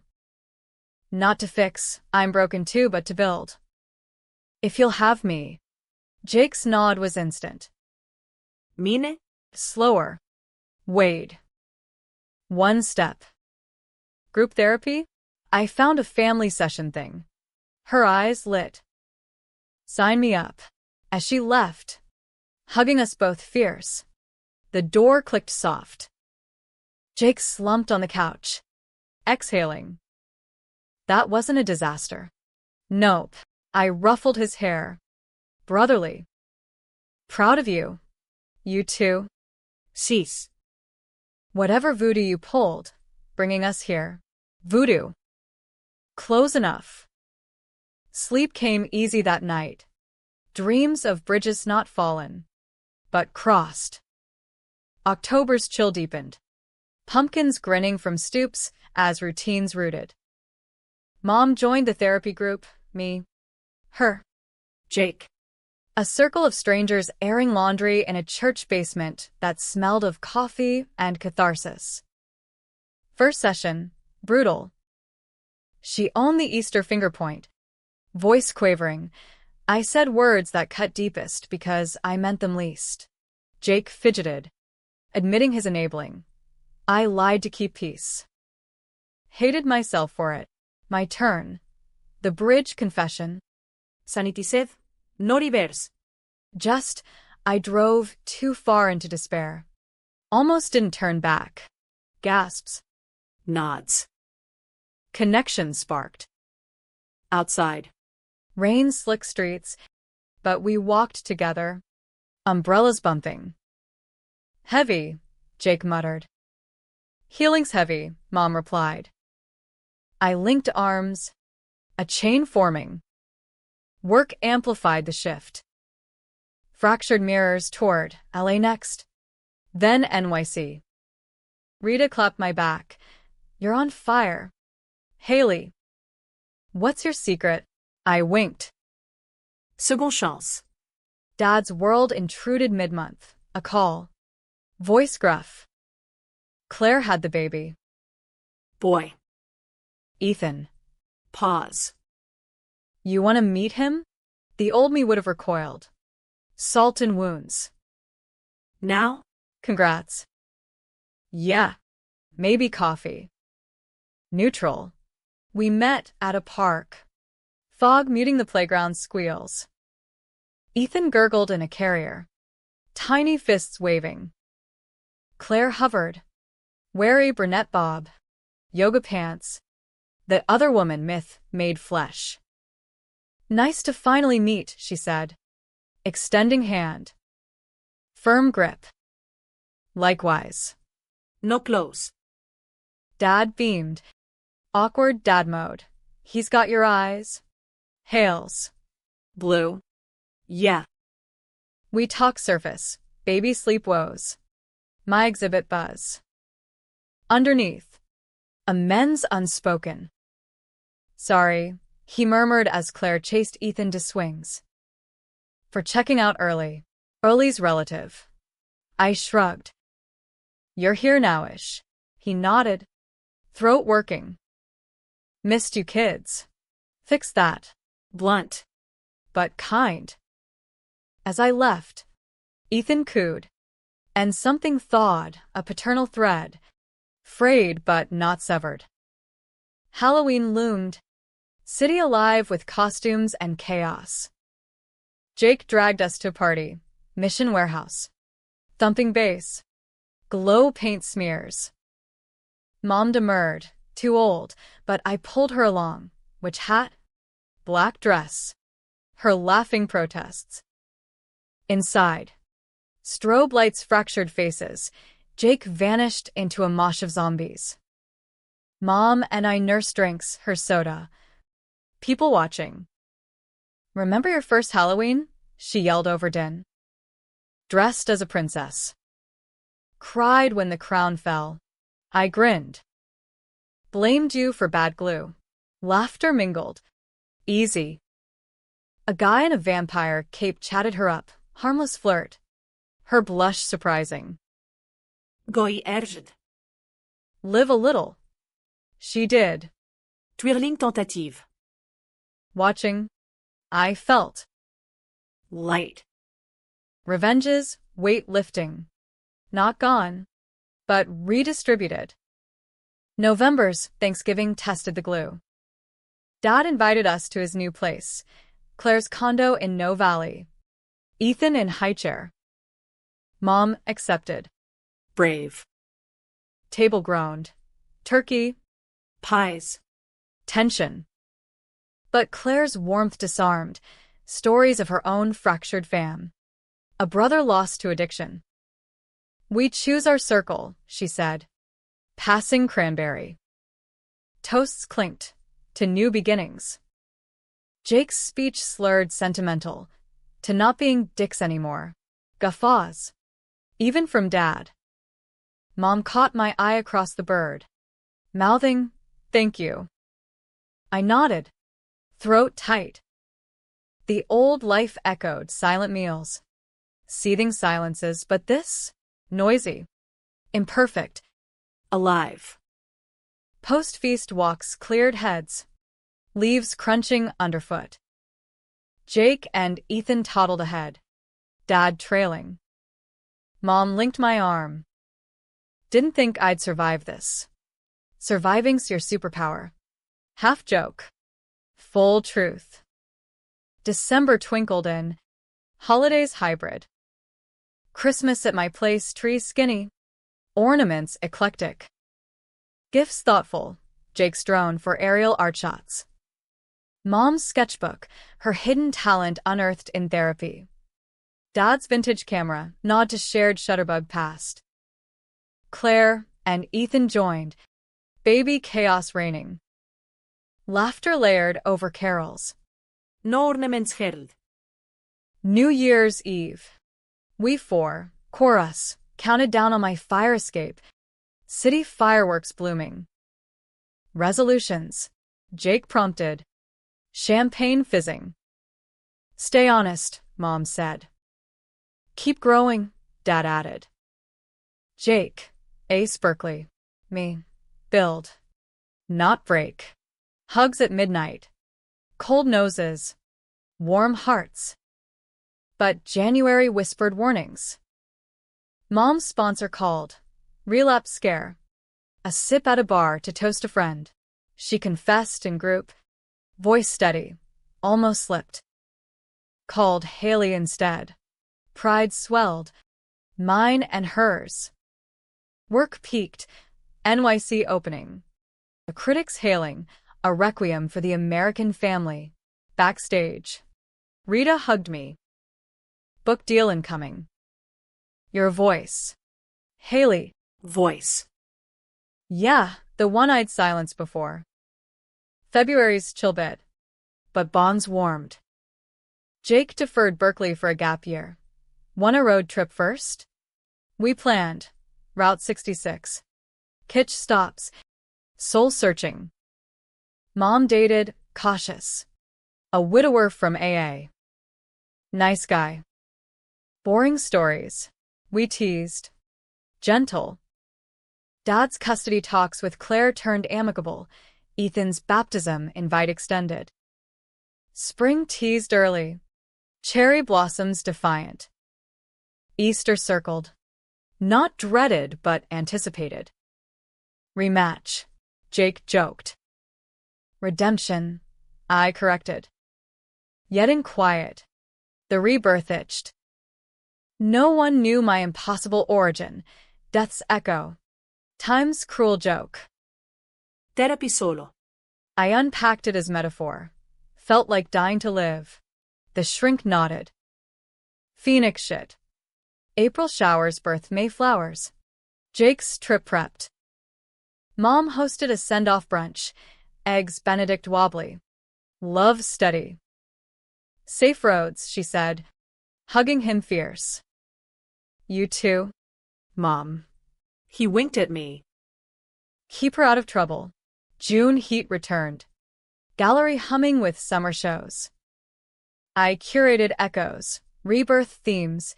Not to fix, I'm broken too, but to build. If you'll have me. Jake's nod was instant. Mine? Slower. Wade. One step. Group therapy? I found a family session thing. Her eyes lit. Sign me up. As she left, hugging us both fierce. The door clicked soft. Jake slumped on the couch, exhaling. That wasn't a disaster. Nope. I ruffled his hair. Brotherly. Proud of you. You too. Sis. Whatever voodoo you pulled, bringing us here. Voodoo. Close enough. Sleep came easy that night. Dreams of bridges not fallen, but crossed. October's chill deepened. Pumpkins grinning from stoops as routines rooted. Mom joined the therapy group, me, her, Jake. a circle of strangers airing laundry in a church basement that smelled of coffee and catharsis. First session, brutal. She owned the Easter finger point. Voice quavering. I said words that cut deepest because I meant them least. Jake fidgeted, admitting his enabling. I lied to keep peace. Hated myself for it. My turn. The bridge confession. Sanitised. No reverse. Just, I drove too far into despair. Almost didn't turn back. Gasps. Nods. Connection sparked. Outside. Rain slick streets, but we walked together. Umbrellas bumping. Heavy, Jake muttered. Healing's heavy, Mom replied. I linked arms. A chain forming. Work amplified the shift. Fractured mirrors toured, LA next. Then NYC. Rita clapped my back. You're on fire. Haley. What's your secret? I winked. Second chance. Dad's world intruded mid-month. A call. Voice gruff. Claire had the baby. Boy. Ethan. Pause. You want to meet him? The old me would have recoiled. Salt and wounds. Now? Congrats. Yeah. Maybe coffee. Neutral. We met at a park. Fog muting the playground squeals. Ethan gurgled in a carrier. Tiny fists waving. Claire hovered. Wary brunette bob. Yoga pants. The other woman myth made flesh. Nice to finally meet, she said. Extending hand. Firm grip. Likewise. No clothes. Dad beamed. Awkward dad mode. He's got your eyes. Hails. Blue. Yeah. We talk surface. Baby sleep woes. My exhibit buzz. Underneath. Amends unspoken. Sorry, he murmured as Claire chased Ethan to swings. For checking out early. Early's relative. I shrugged. You're here now-ish. He nodded. Throat working. Missed you kids. Fix that. Blunt. But kind. As I left, Ethan cooed. And something thawed, a paternal thread. Frayed but not severed. Halloween loomed. City alive with costumes and chaos. Jake dragged us to a party. Mission warehouse. Thumping bass. Glow paint smears. Mom demurred. Too old, but I pulled her along. Which hat? Black dress. Her laughing protests. Inside. Strobe lights fractured faces. Jake vanished into a mosh of zombies. Mom and I nursed drinks, her soda. People watching. Remember your first Halloween? She yelled over din. Dressed as a princess. Cried when the crown fell. I grinned. Blamed you for bad glue. Laughter mingled. Easy. A guy in a vampire cape chatted her up. Harmless flirt. Her blush surprising. Goi erged. Live a little. She did. Twirling tentative. Watching. I felt. Light. Revenges, weight lifting. Not gone, but redistributed. November's Thanksgiving tested the glue. Dad invited us to his new place, Claire's condo in No Valley. Ethan in high chair. Mom accepted. Brave. Table groaned. Turkey. Pies. Tension. But Claire's warmth disarmed. Stories of her own fractured fam. A brother lost to addiction. We choose our circle, she said. Passing cranberry. Toasts clinked. To new beginnings. Jake's speech slurred sentimental. To not being dicks anymore. Guffaws. Even from Dad. Mom caught my eye across the bird. Mouthing, thank you. I nodded. Throat tight. The old life echoed silent meals. Seething silences, but this? Noisy. Imperfect. Alive. Post-feast walks cleared heads. Leaves crunching underfoot. Jake and Ethan toddled ahead. Dad trailing. Mom linked my arm. Didn't think I'd survive this. Surviving's your superpower. Half joke. Full truth. December twinkled in. Holidays hybrid. Christmas at my place, tree skinny. Ornaments eclectic. Gifts thoughtful. Jake's drone for aerial art shots. Mom's sketchbook, her hidden talent unearthed in therapy. Dad's vintage camera, nod to shared Shutterbug past. Claire and Ethan joined. Baby chaos reigning. Laughter layered over carols. No ornaments held. New Year's Eve. We four, chorus, counted down on my fire escape. City fireworks blooming. Resolutions. Jake prompted. Champagne fizzing. Stay honest, Mom said. Keep growing, Dad added. Jake, Ace Berkeley. Me. Build. Not break. Hugs at midnight. Cold noses. Warm hearts. But January whispered warnings. Mom's sponsor called. Relapse scare. A sip at a bar to toast a friend. She confessed in group. Voice steady. Almost slipped. Called Haley instead. Pride swelled. Mine and hers. Work peaked. NYC opening. The critics hailing. A requiem for the American family. Backstage. Rita hugged me. Book deal incoming. Your voice. Haley. Voice. Yeah, the one I'd silenced before. February's chill bit. But bonds warmed. Jake deferred Berkeley for a gap year. Want a road trip first? We planned. Route 66. Kitsch stops. Soul searching. Mom dated, cautious. A widower from AA. Nice guy. Boring stories. We teased. Gentle. Dad's custody talks with Claire turned amicable. Ethan's baptism invite extended. Spring teased early. Cherry blossoms defiant. Easter circled. Not dreaded, but anticipated. Rematch. Jake joked. Redemption. I corrected. Yet in quiet. The rebirth itched. No one knew my impossible origin. Death's echo. Time's cruel joke. Therapy solo. I unpacked it as metaphor. Felt like dying to live. The shrink nodded. Phoenix shit. April showers birth May flowers. Jake's trip prepped. Mom hosted a send-off brunch. Eggs Benedict wobbly. Love steady. Safe roads, she said, hugging him fierce. You too, Mom. He winked at me. Keep her out of trouble. June heat returned. Gallery humming with summer shows. I curated echoes, rebirth themes,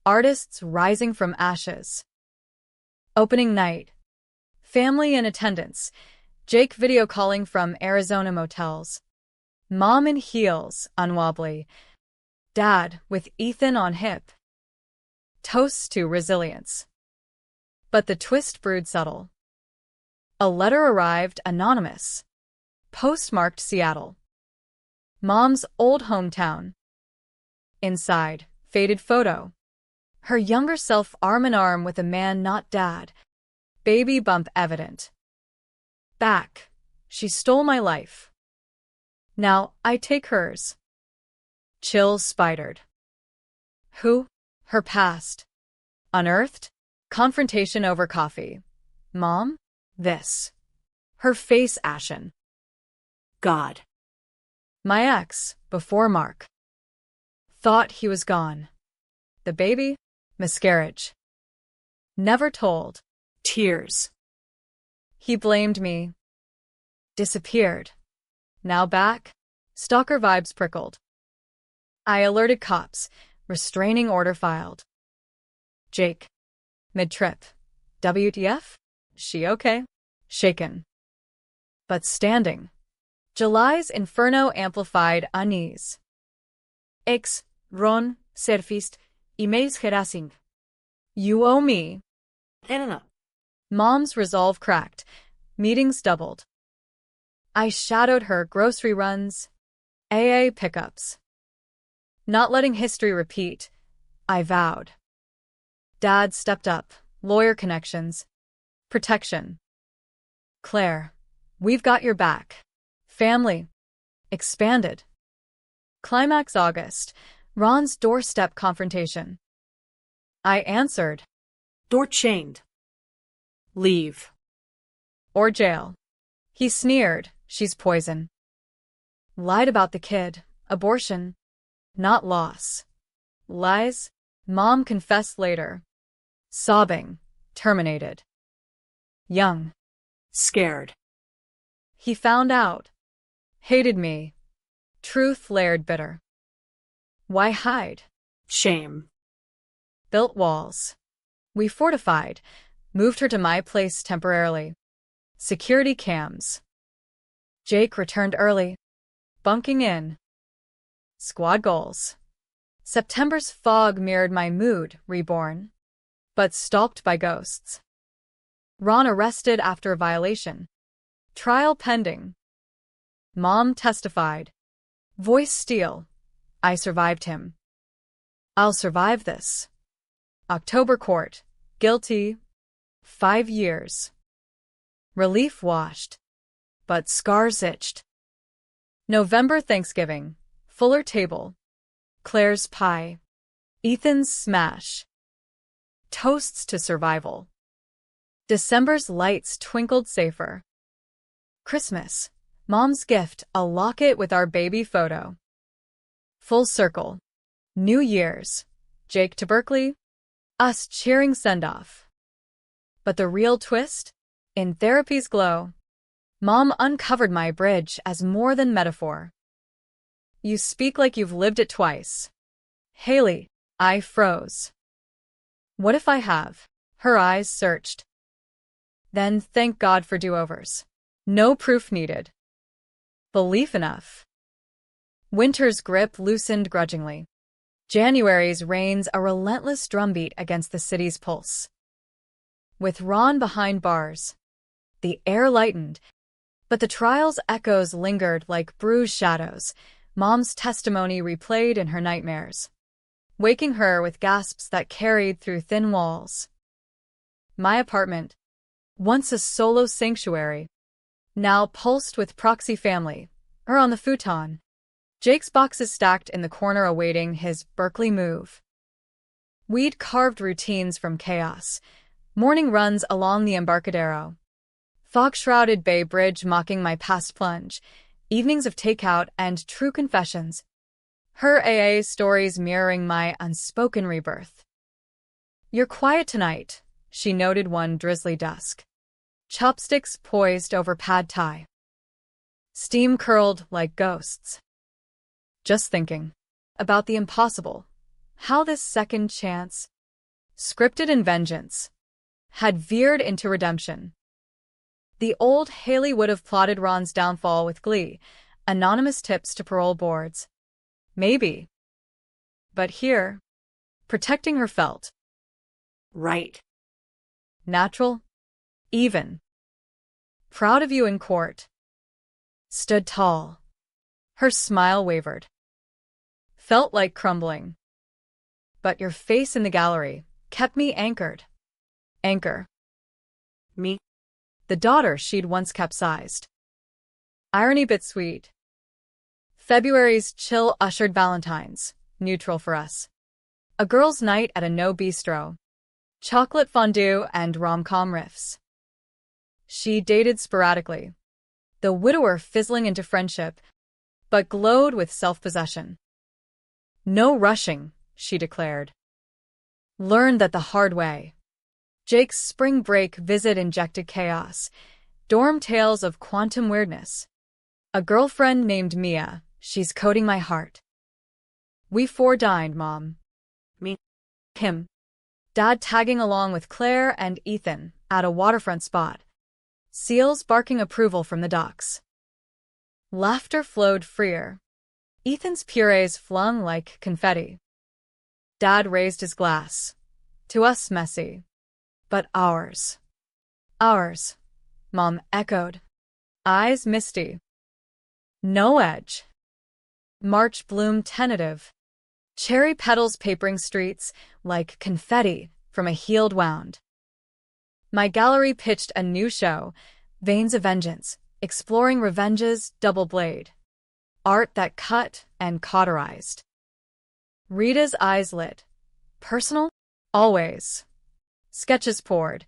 artists rising from ashes. Opening night. Family in attendance. Jake video calling from Arizona motels. Mom in heels, unwobbly. Dad with Ethan on hip. Toasts to resilience. But the twist brewed subtle. A letter arrived anonymous. Postmarked Seattle. Mom's old hometown. Inside, faded photo. Her younger self arm in arm with a man not dad. Baby bump evident. Back. She stole my life. Now I take hers. Chills spidered. Who? Her past. Unearthed? Confrontation over coffee. Mom? This. Her face ashen. God. My ex, before Mark. Thought he was gone. The baby? Miscarriage. Never told. Tears. He blamed me. Disappeared. Now back? Stalker vibes prickled. I alerted cops. Restraining order filed. Jake. Mid-trip. WTF? She okay? Shaken. But standing. July's inferno amplified unease. Ex, Ron, Surfist, emails harassing. You owe me. No. Mom's resolve cracked. Meetings doubled. I shadowed her grocery runs. AA pickups. Not letting history repeat, I vowed. Dad stepped up. Lawyer connections. Protection. Claire, we've got your back. Family. Expanded. Climax August. Ron's doorstep confrontation. I answered. Door chained. Leave. Or jail. He sneered. She's poison. Lied about the kid. Abortion. Not loss. Lies. Mom confessed later. Sobbing. Terminated. Young. Scared. He found out. Hated me. Truth layered bitter. Why hide? Shame. Built walls. We fortified. Moved her to my place temporarily. Security cams. Jake returned early. Bunking in. Squad goals. September's fog mirrored my mood, reborn. But stalked by ghosts. Ron arrested after a violation. Trial pending. Mom testified. Voice steel. I survived him. I'll survive this. October court. Guilty. 5 years. Relief washed. But scars itched. November Thanksgiving. Fuller table. Claire's pie. Ethan's smash. Toasts to survival. December's lights twinkled safer. Christmas. Mom's gift, a locket with our baby photo. Full circle. New Year's. Jake to Berkeley. Us cheering send-off. But the real twist? In therapy's glow, Mom uncovered my bridge as more than metaphor. You speak like you've lived it twice. Haley, I froze. What if I have? Her eyes searched. Then thank God for do-overs. No proof needed. Belief enough. Winter's grip loosened grudgingly. January's rains a relentless drumbeat against the city's pulse. With Ron behind bars, the air lightened, but the trial's echoes lingered like bruised shadows, Mom's testimony replayed in her nightmares, waking her with gasps that carried through thin walls. My apartment, once a solo sanctuary, now pulsed with proxy family, her on the futon, Jake's boxes stacked in the corner awaiting his Berkeley move. We'd carved routines from chaos, morning runs along the Embarcadero, fog-shrouded Bay Bridge mocking my past plunge, evenings of takeout and true confessions, her AA stories mirroring my unspoken rebirth. You're quiet tonight, she noted one drizzly dusk. Chopsticks poised over pad thai. Steam curled like ghosts. Just thinking about the impossible, how this second chance, scripted in vengeance, had veered into redemption. The old Haley would have plotted Ron's downfall with glee, anonymous tips to parole boards. Maybe. But here, protecting her felt Right. natural, even. Proud of you in court. Stood tall. Her smile wavered. Felt like crumbling. But your face in the gallery kept me anchored. Anchor. Me. The daughter she'd once capsized. Irony bittersweet. February's chill ushered Valentine's, neutral for us. A girls' night at a no bistro. Chocolate fondue and rom-com riffs. She dated sporadically, the widower fizzling into friendship, but glowed with self-possession. No rushing, she declared. Learned that the hard way. Jake's spring break visit injected chaos, dorm tales of quantum weirdness. A girlfriend named Mia, she's coding my heart. We four dined, Mom. Me. Him. Dad tagging along with Claire and Ethan at a waterfront spot. Seals barking approval from the docks. Laughter flowed freer. Ethan's purees flung like confetti. Dad raised his glass. To us messy. But ours. Ours, Mom echoed. Eyes misty. No edge. March bloom tentative. Cherry petals papering streets like confetti from a healed wound. My gallery pitched a new show, Veins of Vengeance, exploring revenge's double blade. Art that cut and cauterized. Rita's eyes lit. Personal? Always. Sketches poured.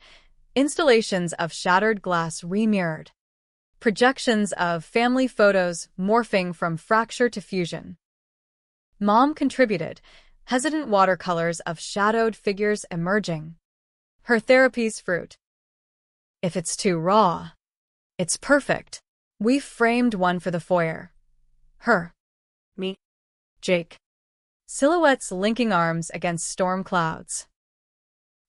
Installations of shattered glass remirrored. Projections of family photos morphing from fracture to fusion. Mom contributed, hesitant watercolors of shadowed figures emerging. Her therapy's fruit. If it's too raw, it's perfect. We framed one for the foyer. Her. Me. Jake. Silhouettes linking arms against storm clouds.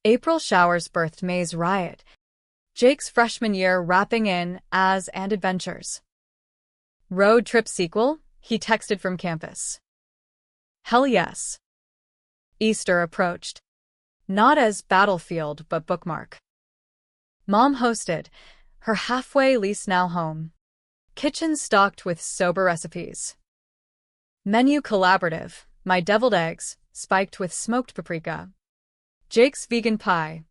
April showers birthed May's riot. Jake's freshman year wrapping in as and adventures. Road trip sequel, he texted from campus. Hell yes. Easter approached. Not as battlefield, but bookmark. Mom hosted, her halfway lease now home. Kitchen stocked with sober recipes. Menu collaborative, my deviled eggs, spiked with smoked paprika. Jake's vegan pie.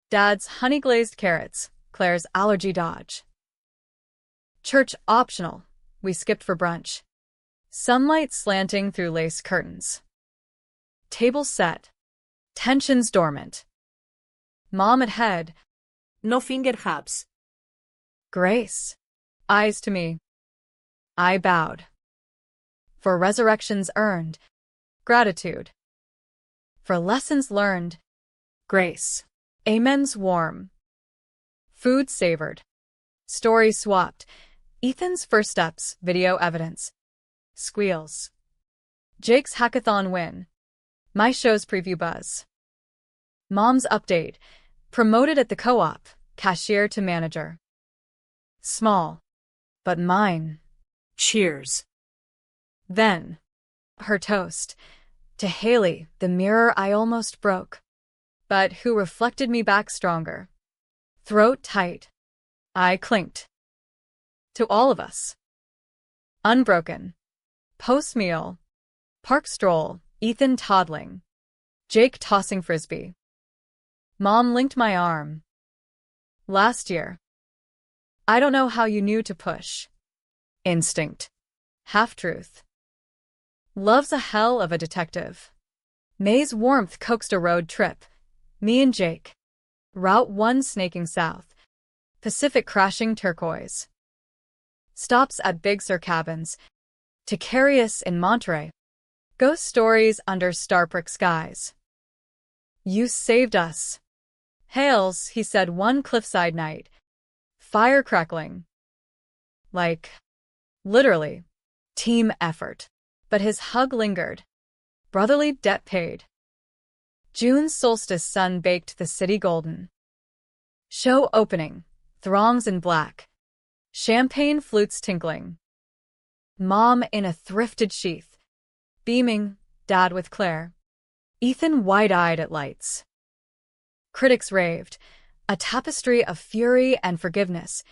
Dad's honey-glazed carrots, Claire's allergy dodge. Church optional, we skipped for brunch. Sunlight slanting through lace curtains. Table set. Tensions dormant. Mom at head. No fingerhaps. Grace. Eyes to me. I bowed. For resurrections earned. Gratitude. For lessons learned. Grace. Amens warm. Food savored. Story swapped. Ethan's first steps, video evidence. Squeals. Jake's hackathon win. My show's preview buzz. Mom's update. Promoted at the co-op, cashier to manager. Small. But mine. Cheers. Then. Her toast. To Haley, the mirror I almost broke. But who reflected me back stronger. Throat tight. I clinked. To all of us. Unbroken. Post-meal. Park stroll, Ethan toddling. Jake tossing frisbee. Mom linked my arm. Last year. I don't know how you knew to push. Instinct. Half-truth. Love's a hell of a detective. May's warmth coaxed a road trip. Me and Jake. Route 1 snaking south. Pacific crashing turquoise. Stops at Big Sur cabins. To carry us in Monterey. Ghost stories under starbrick skies. You saved us. Hails, he said one cliffside night. Fire crackling. Like, literally, team effort. But his hug lingered. Brotherly debt paid. June's solstice sun baked the city golden. Show opening, throngs in black. Champagne flutes tinkling. Mom in a thrifted sheath. Beaming, Dad with Claire. Ethan wide-eyed at lights. Critics raved. A tapestry of fury and forgiveness.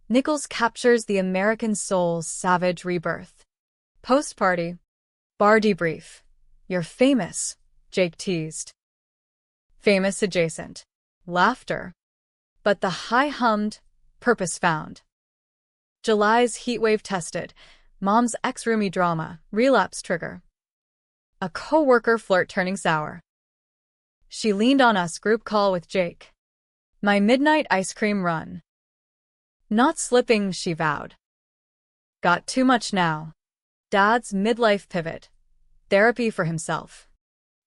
Nichols captures the American soul's savage rebirth. Post-party. Bar debrief. You're famous, Jake teased. Famous adjacent. Laughter. But the high hummed, purpose found. July's heatwave tested. Mom's ex-roomie drama, relapse trigger. A co-worker flirt turning sour. She leaned on us group call with Jake. My midnight ice cream run. Not slipping, she vowed. Got too much now. Dad's midlife pivot. Therapy for himself.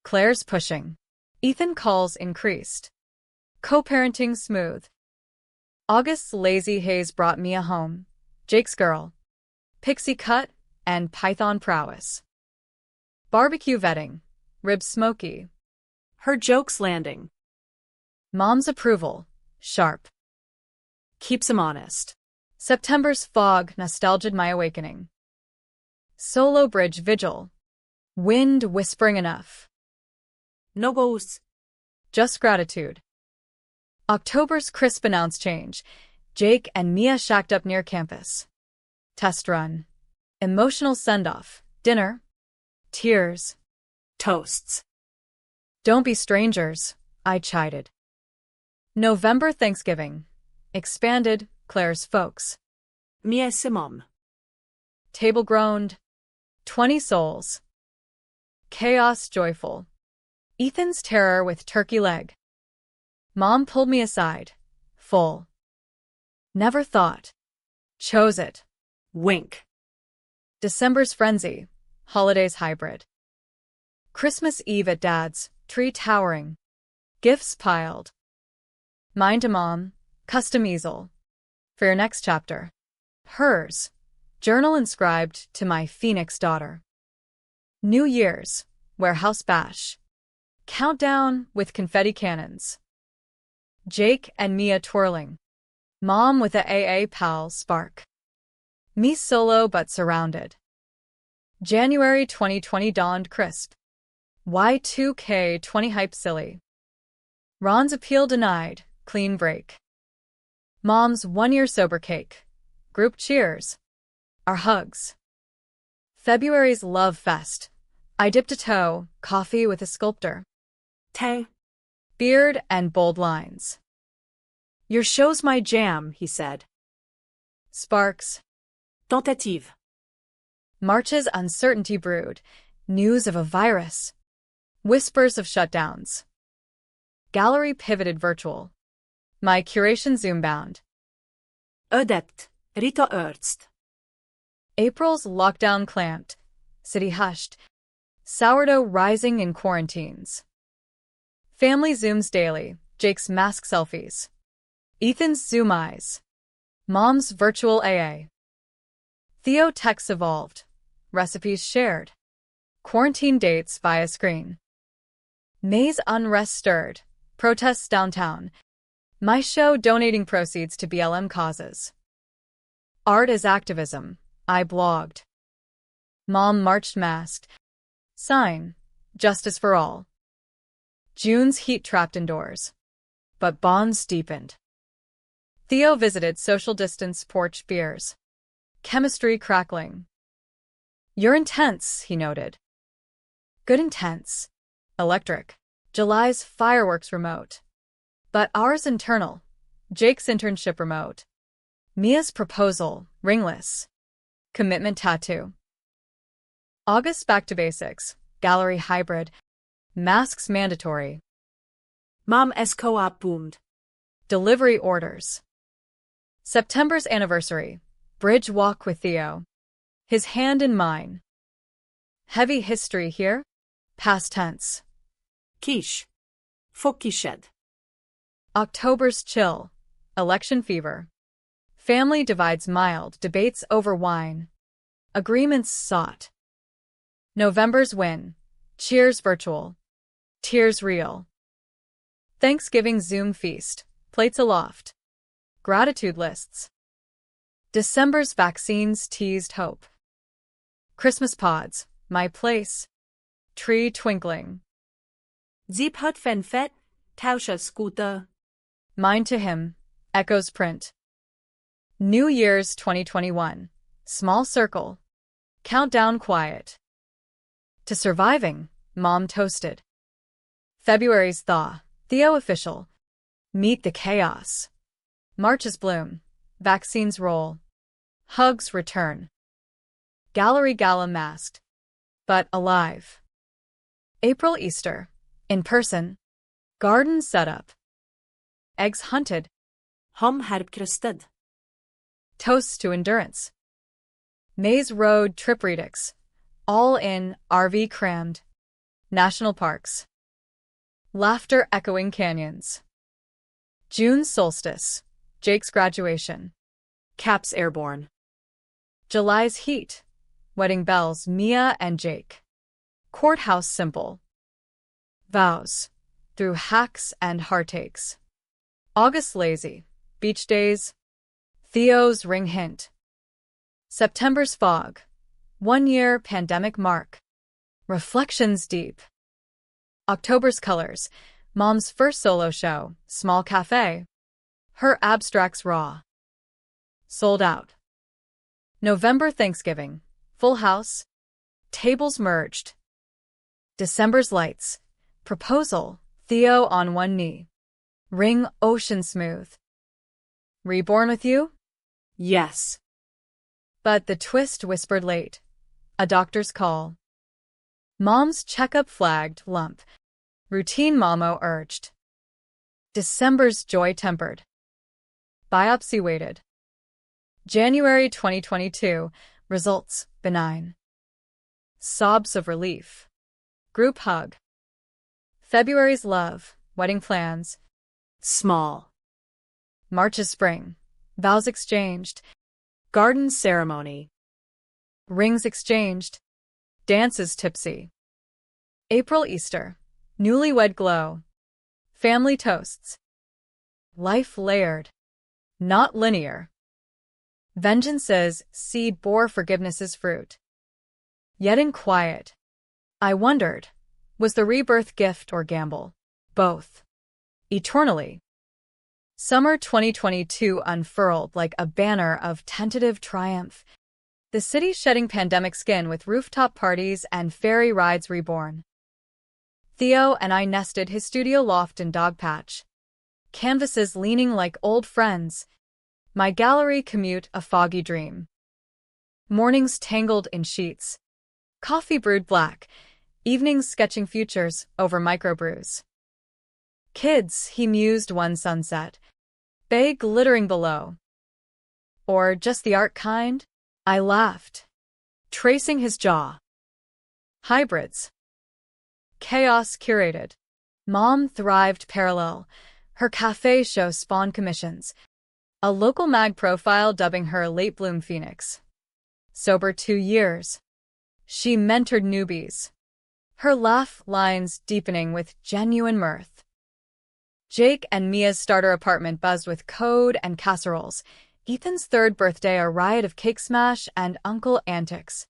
Claire's pushing. Ethan calls increased. Co-parenting smooth. August's lazy haze brought Mia home. Jake's girl. Pixie cut and python prowess. Barbecue vetting. Ribs smoky. Her jokes landing. Mom's approval. Sharp. Keeps him honest. September's fog nostalgia'd my awakening. Solo bridge vigil. Wind whispering enough. No ghosts. Just gratitude. October's crisp announced change. Jake and Mia shacked up near campus. Test run. Emotional send-off. Dinner. Tears. Toasts. Don't be strangers, I chided. November Thanksgiving. Expanded, Claire's folks. Mia Simom. Table groaned. 20 souls. Chaos joyful. Ethan's terror with turkey leg. Mom pulled me aside. Full. Never thought. Chose it. Wink. December's frenzy. Holidays hybrid. Christmas Eve at Dad's, tree towering. Gifts piled. Mine to Mom, custom easel. For your next chapter. Hers. Journal inscribed to my Phoenix daughter. New Year's, warehouse bash. Countdown with confetti cannons. Jake and Mia twirling. Mom with a AA pal spark. Me solo but surrounded. January 2020 dawned crisp. Y2K20 hype silly. Ron's appeal denied, clean break. Mom's 1-year sober cake. Group cheers. Our hugs. February's love fest. I dipped a toe, coffee with a sculptor. Tay. Beard and bold lines. Your show's my jam, he said. Sparks. Tentative. March's uncertainty brewed. News of a virus. Whispers of shutdowns. Gallery pivoted virtual. My curation zoom-bound. Ödet, Rita Ernst. April's lockdown clamped. City hushed. Sourdough rising in quarantines. Family zooms daily. Jake's mask selfies. Ethan's zoom eyes. Mom's virtual AA. Theo texts evolved. Recipes shared. Quarantine dates via screen. May's unrest stirred. Protests downtown. My show donating proceeds to BLM causes. Art is activism. I blogged. Mom marched masked. Sign. Justice for all. June's heat trapped indoors. But bonds deepened. Theo visited social distance porch beers. Chemistry crackling. You're intense, he noted. Good intense. Electric. July's fireworks remote. But ours internal. Jake's internship remote. Mia's proposal, ringless. Commitment tattoo. August back to basics. Gallery hybrid. Masks mandatory. Mom es co-op boomed. Delivery orders. September's anniversary. Bridge walk with Theo. His hand in mine. Heavy history here. Past tense. Quiche. Fokkished. October's chill. Election fever. Family divides mild. Debates over wine. Agreements sought. November's win. Cheers virtual. Tears real. Thanksgiving Zoom feast. Plates aloft. Gratitude lists. December's vaccines teased hope. Christmas pods. My place. Tree twinkling. Zeephut fenfet, tauscha scooter. Mine to him. Echoes print. New Year's 2021. Small circle. Countdown quiet. To surviving. Mom toasted. February's thaw. Theo official. Meet the chaos. March's bloom. Vaccines roll. Hugs return. Gallery gala masked. But alive. April Easter. In person. Garden setup. Eggs hunted. Ham herpkrusted. Toasts to endurance. Maze Road trip redux. All in, RV crammed. National parks. Laughter echoing canyons. June's solstice. Jake's graduation. Caps airborne. July's heat. Wedding bells. Mia and Jake. Courthouse simple. Vows. Through hacks and heartaches. August lazy. Beach days. Theo's ring hint. September's fog. 1 year pandemic mark. Reflections deep. October's colors. Mom's first solo show. Small cafe. Her abstracts raw. Sold out. November Thanksgiving. Full house. Tables merged. December's lights. Proposal. Theo on one knee. Ring ocean smooth. Reborn with you? Yes. But the twist whispered late. A doctor's call. Mom's checkup flagged lump. Routine mammo urged. December's joy tempered. Biopsy waited. January 2022. Results benign. Sobs of relief. Group hug. February's love. Wedding plans. Small. March's spring. Vows exchanged. Garden ceremony. Rings exchanged. Dances tipsy. April Easter. Newlywed glow. Family toasts. Life layered. Not linear. Vengeance's seed bore forgiveness's fruit. Yet in quiet. I wondered, was the rebirth gift or gamble? Both. Eternally. Summer 2022 unfurled like a banner of tentative triumph. The city shedding pandemic skin with rooftop parties and ferry rides reborn. Theo and I nested his studio loft in Dogpatch. Canvases leaning like old friends. My gallery commute a foggy dream. Mornings tangled in sheets. Coffee brewed black. Evenings sketching futures over microbrews. Kids, he mused one sunset. Bay glittering below. Or just the art kind? I laughed, tracing his jaw. Hybrids. Chaos curated. Mom thrived parallel. Her cafe show spawned commissions. A local mag profile dubbing her late bloom phoenix. Sober 2 years. She mentored newbies. Her laugh lines deepening with genuine mirth. Jake and Mia's starter apartment buzzed with code and casseroles. Ethan's 3rd birthday a riot of cake smash and uncle antics.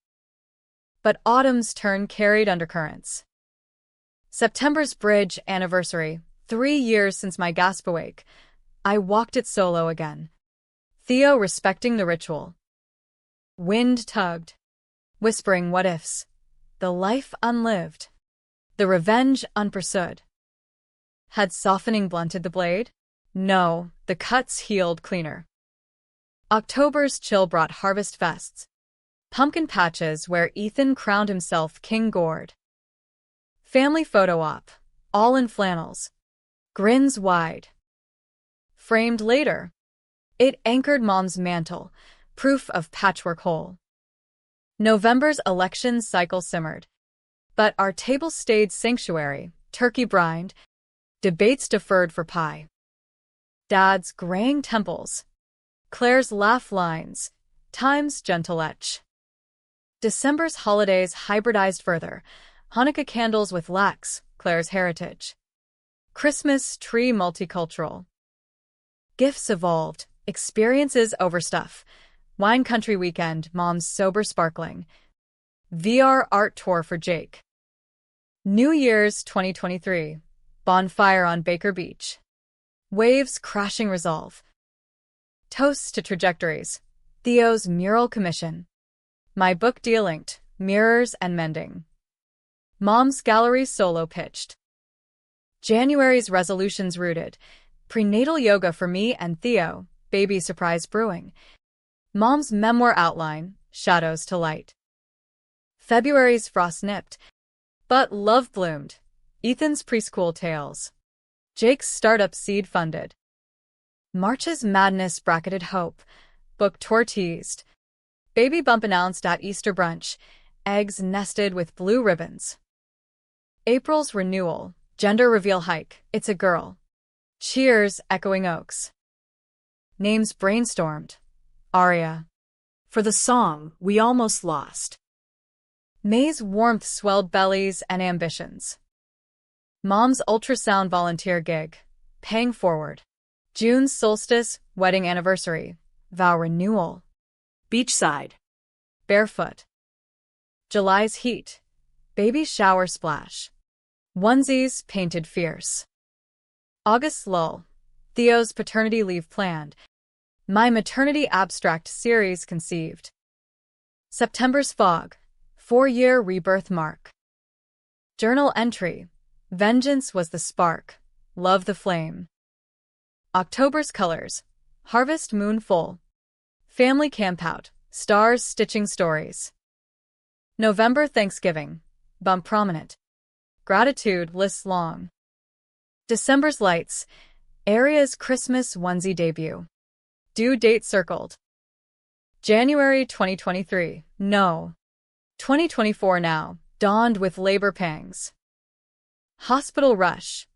But autumn's turn carried undercurrents. September's bridge anniversary, 3 years since my gasp awake. I walked it solo again. Theo respecting the ritual. Wind tugged, whispering what ifs. The life unlived. The revenge unpursued. Had softening blunted the blade? No, the cuts healed cleaner. October's chill brought harvest fests. Pumpkin patches where Ethan crowned himself king gourd. Family photo op, all in flannels. Grins wide. Framed later. It anchored Mom's mantle, proof of patchwork whole. November's election cycle simmered. But our table stayed sanctuary, turkey brined, debates deferred for pie. Dad's graying temples. Claire's laugh lines, time's gentle etch. December's holidays hybridized further. Hanukkah candles with lax, Claire's heritage. Christmas tree multicultural. Gifts evolved, experiences over stuff. Wine country weekend, Mom's sober sparkling. VR art tour for Jake. New Year's 2023. Bonfire on Baker Beach. Waves crashing resolve. Toasts to trajectories. Theo's mural commission. My book delinked, mirrors and mending. Mom's gallery solo pitched. January's resolutions rooted. Prenatal yoga for me and Theo, baby surprise brewing. Mom's memoir outline, shadows to light. February's frost nipped, but love bloomed. Ethan's preschool tales. Jake's startup seed funded. March's madness bracketed hope. Book tour teased. Baby bump announced at Easter brunch. Eggs nested with blue ribbons. April's renewal. Gender reveal hike. It's a girl. Cheers echoing oaks. Names brainstormed. Aria. For the song, we almost lost. May's warmth swelled bellies and ambitions. Mom's ultrasound volunteer gig. Paying forward. June's solstice, wedding anniversary. Vow renewal. Beachside. Barefoot. July's heat. Baby shower splash. Onesies painted fierce. August's lull. Theo's paternity leave planned. My maternity abstract series conceived. September's fog. 4-year rebirth mark. Journal entry. Vengeance was the spark. Love the flame. October's colors. Harvest moon full. Family campout. Stars stitching stories. November Thanksgiving. Bump prominent. Gratitude lists long. December's lights. Aria's Christmas onesie debut. Due date circled. January 2023. No. 2024 now. Dawned with labor pangs. Hospital rush.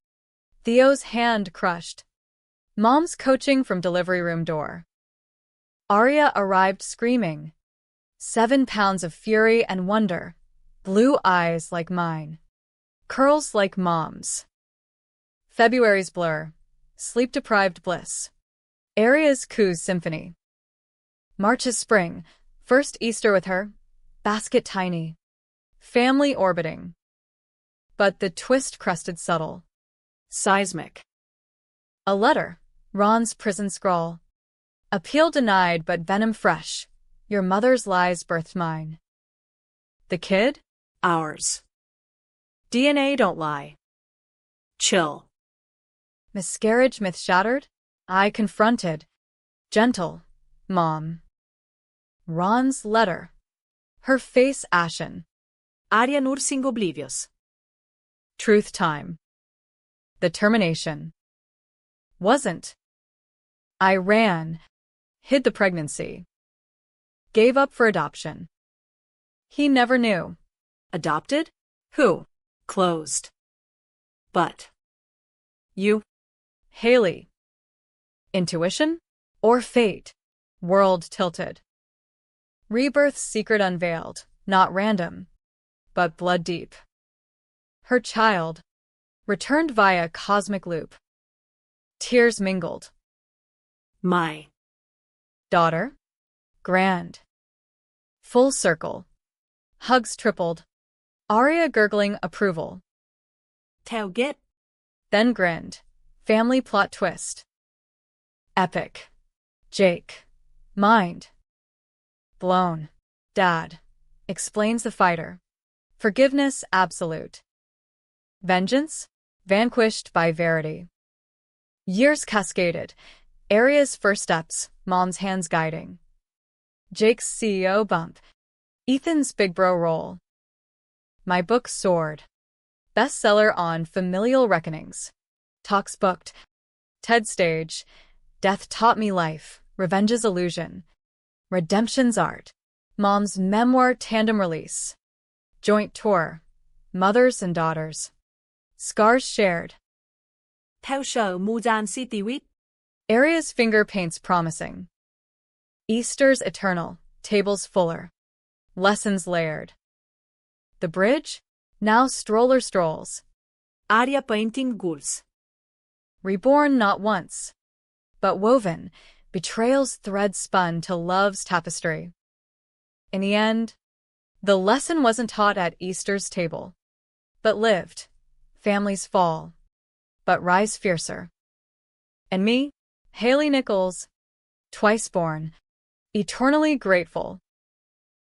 Theo's hand crushed. Mom's coaching from delivery room door. Aria arrived screaming. 7 pounds of fury and wonder. Blue eyes like mine. Curls like Mom's. February's blur. Sleep-deprived bliss. Aria's Coos symphony. March's spring. First Easter with her. Basket tiny. Family orbiting. But the twist crusted subtle. Seismic. A letter. Ron's prison scrawl. Appeal denied but venom fresh. Your mother's lies birthed mine. The kid? Ours. DNA don't lie. Chill. Miscarriage myth shattered? I confronted. Gentle. Mom. Ron's letter. Her face ashen. Aria nur sing oblivious. Truth time. The termination. Wasn't. I ran, hid the pregnancy, gave up for adoption. He never knew. Adopted? Who? Closed. But. You? Haley. Intuition? Or fate? World tilted. Rebirth's secret unveiled, not random, but blood deep. Her child. Returned via cosmic loop. Tears mingled. My. Daughter? Grand. Full circle. Hugs tripled. Aria gurgling approval. Tailgate? Then grinned. Family plot twist. Epic. Jake. Mind. Blown. Dad. Explains the fighter. Forgiveness absolute. Vengeance? Vanquished by verity. Years cascaded. Aria's first steps, mom's hands guiding. Jake's CEO bump. Ethan's big bro role. My book soared. Bestseller on familial reckonings. Talks booked. TED stage. Death taught me life. Revenge's illusion. Redemption's art. Mom's memoir tandem release. Joint tour. Mothers and daughters. Scars shared. Theo show Muzan City Week? Aria's finger paints promising. Easter's eternal. Tables fuller. Lessons layered. The bridge? Now stroller strolls. Aria painting goals. Reborn not once, but woven, betrayal's thread spun to love's tapestry. In the end, the lesson wasn't taught at Easter's table, but lived. Families fall, but rise fiercer. And me, Haley Nichols, twice born, eternally grateful.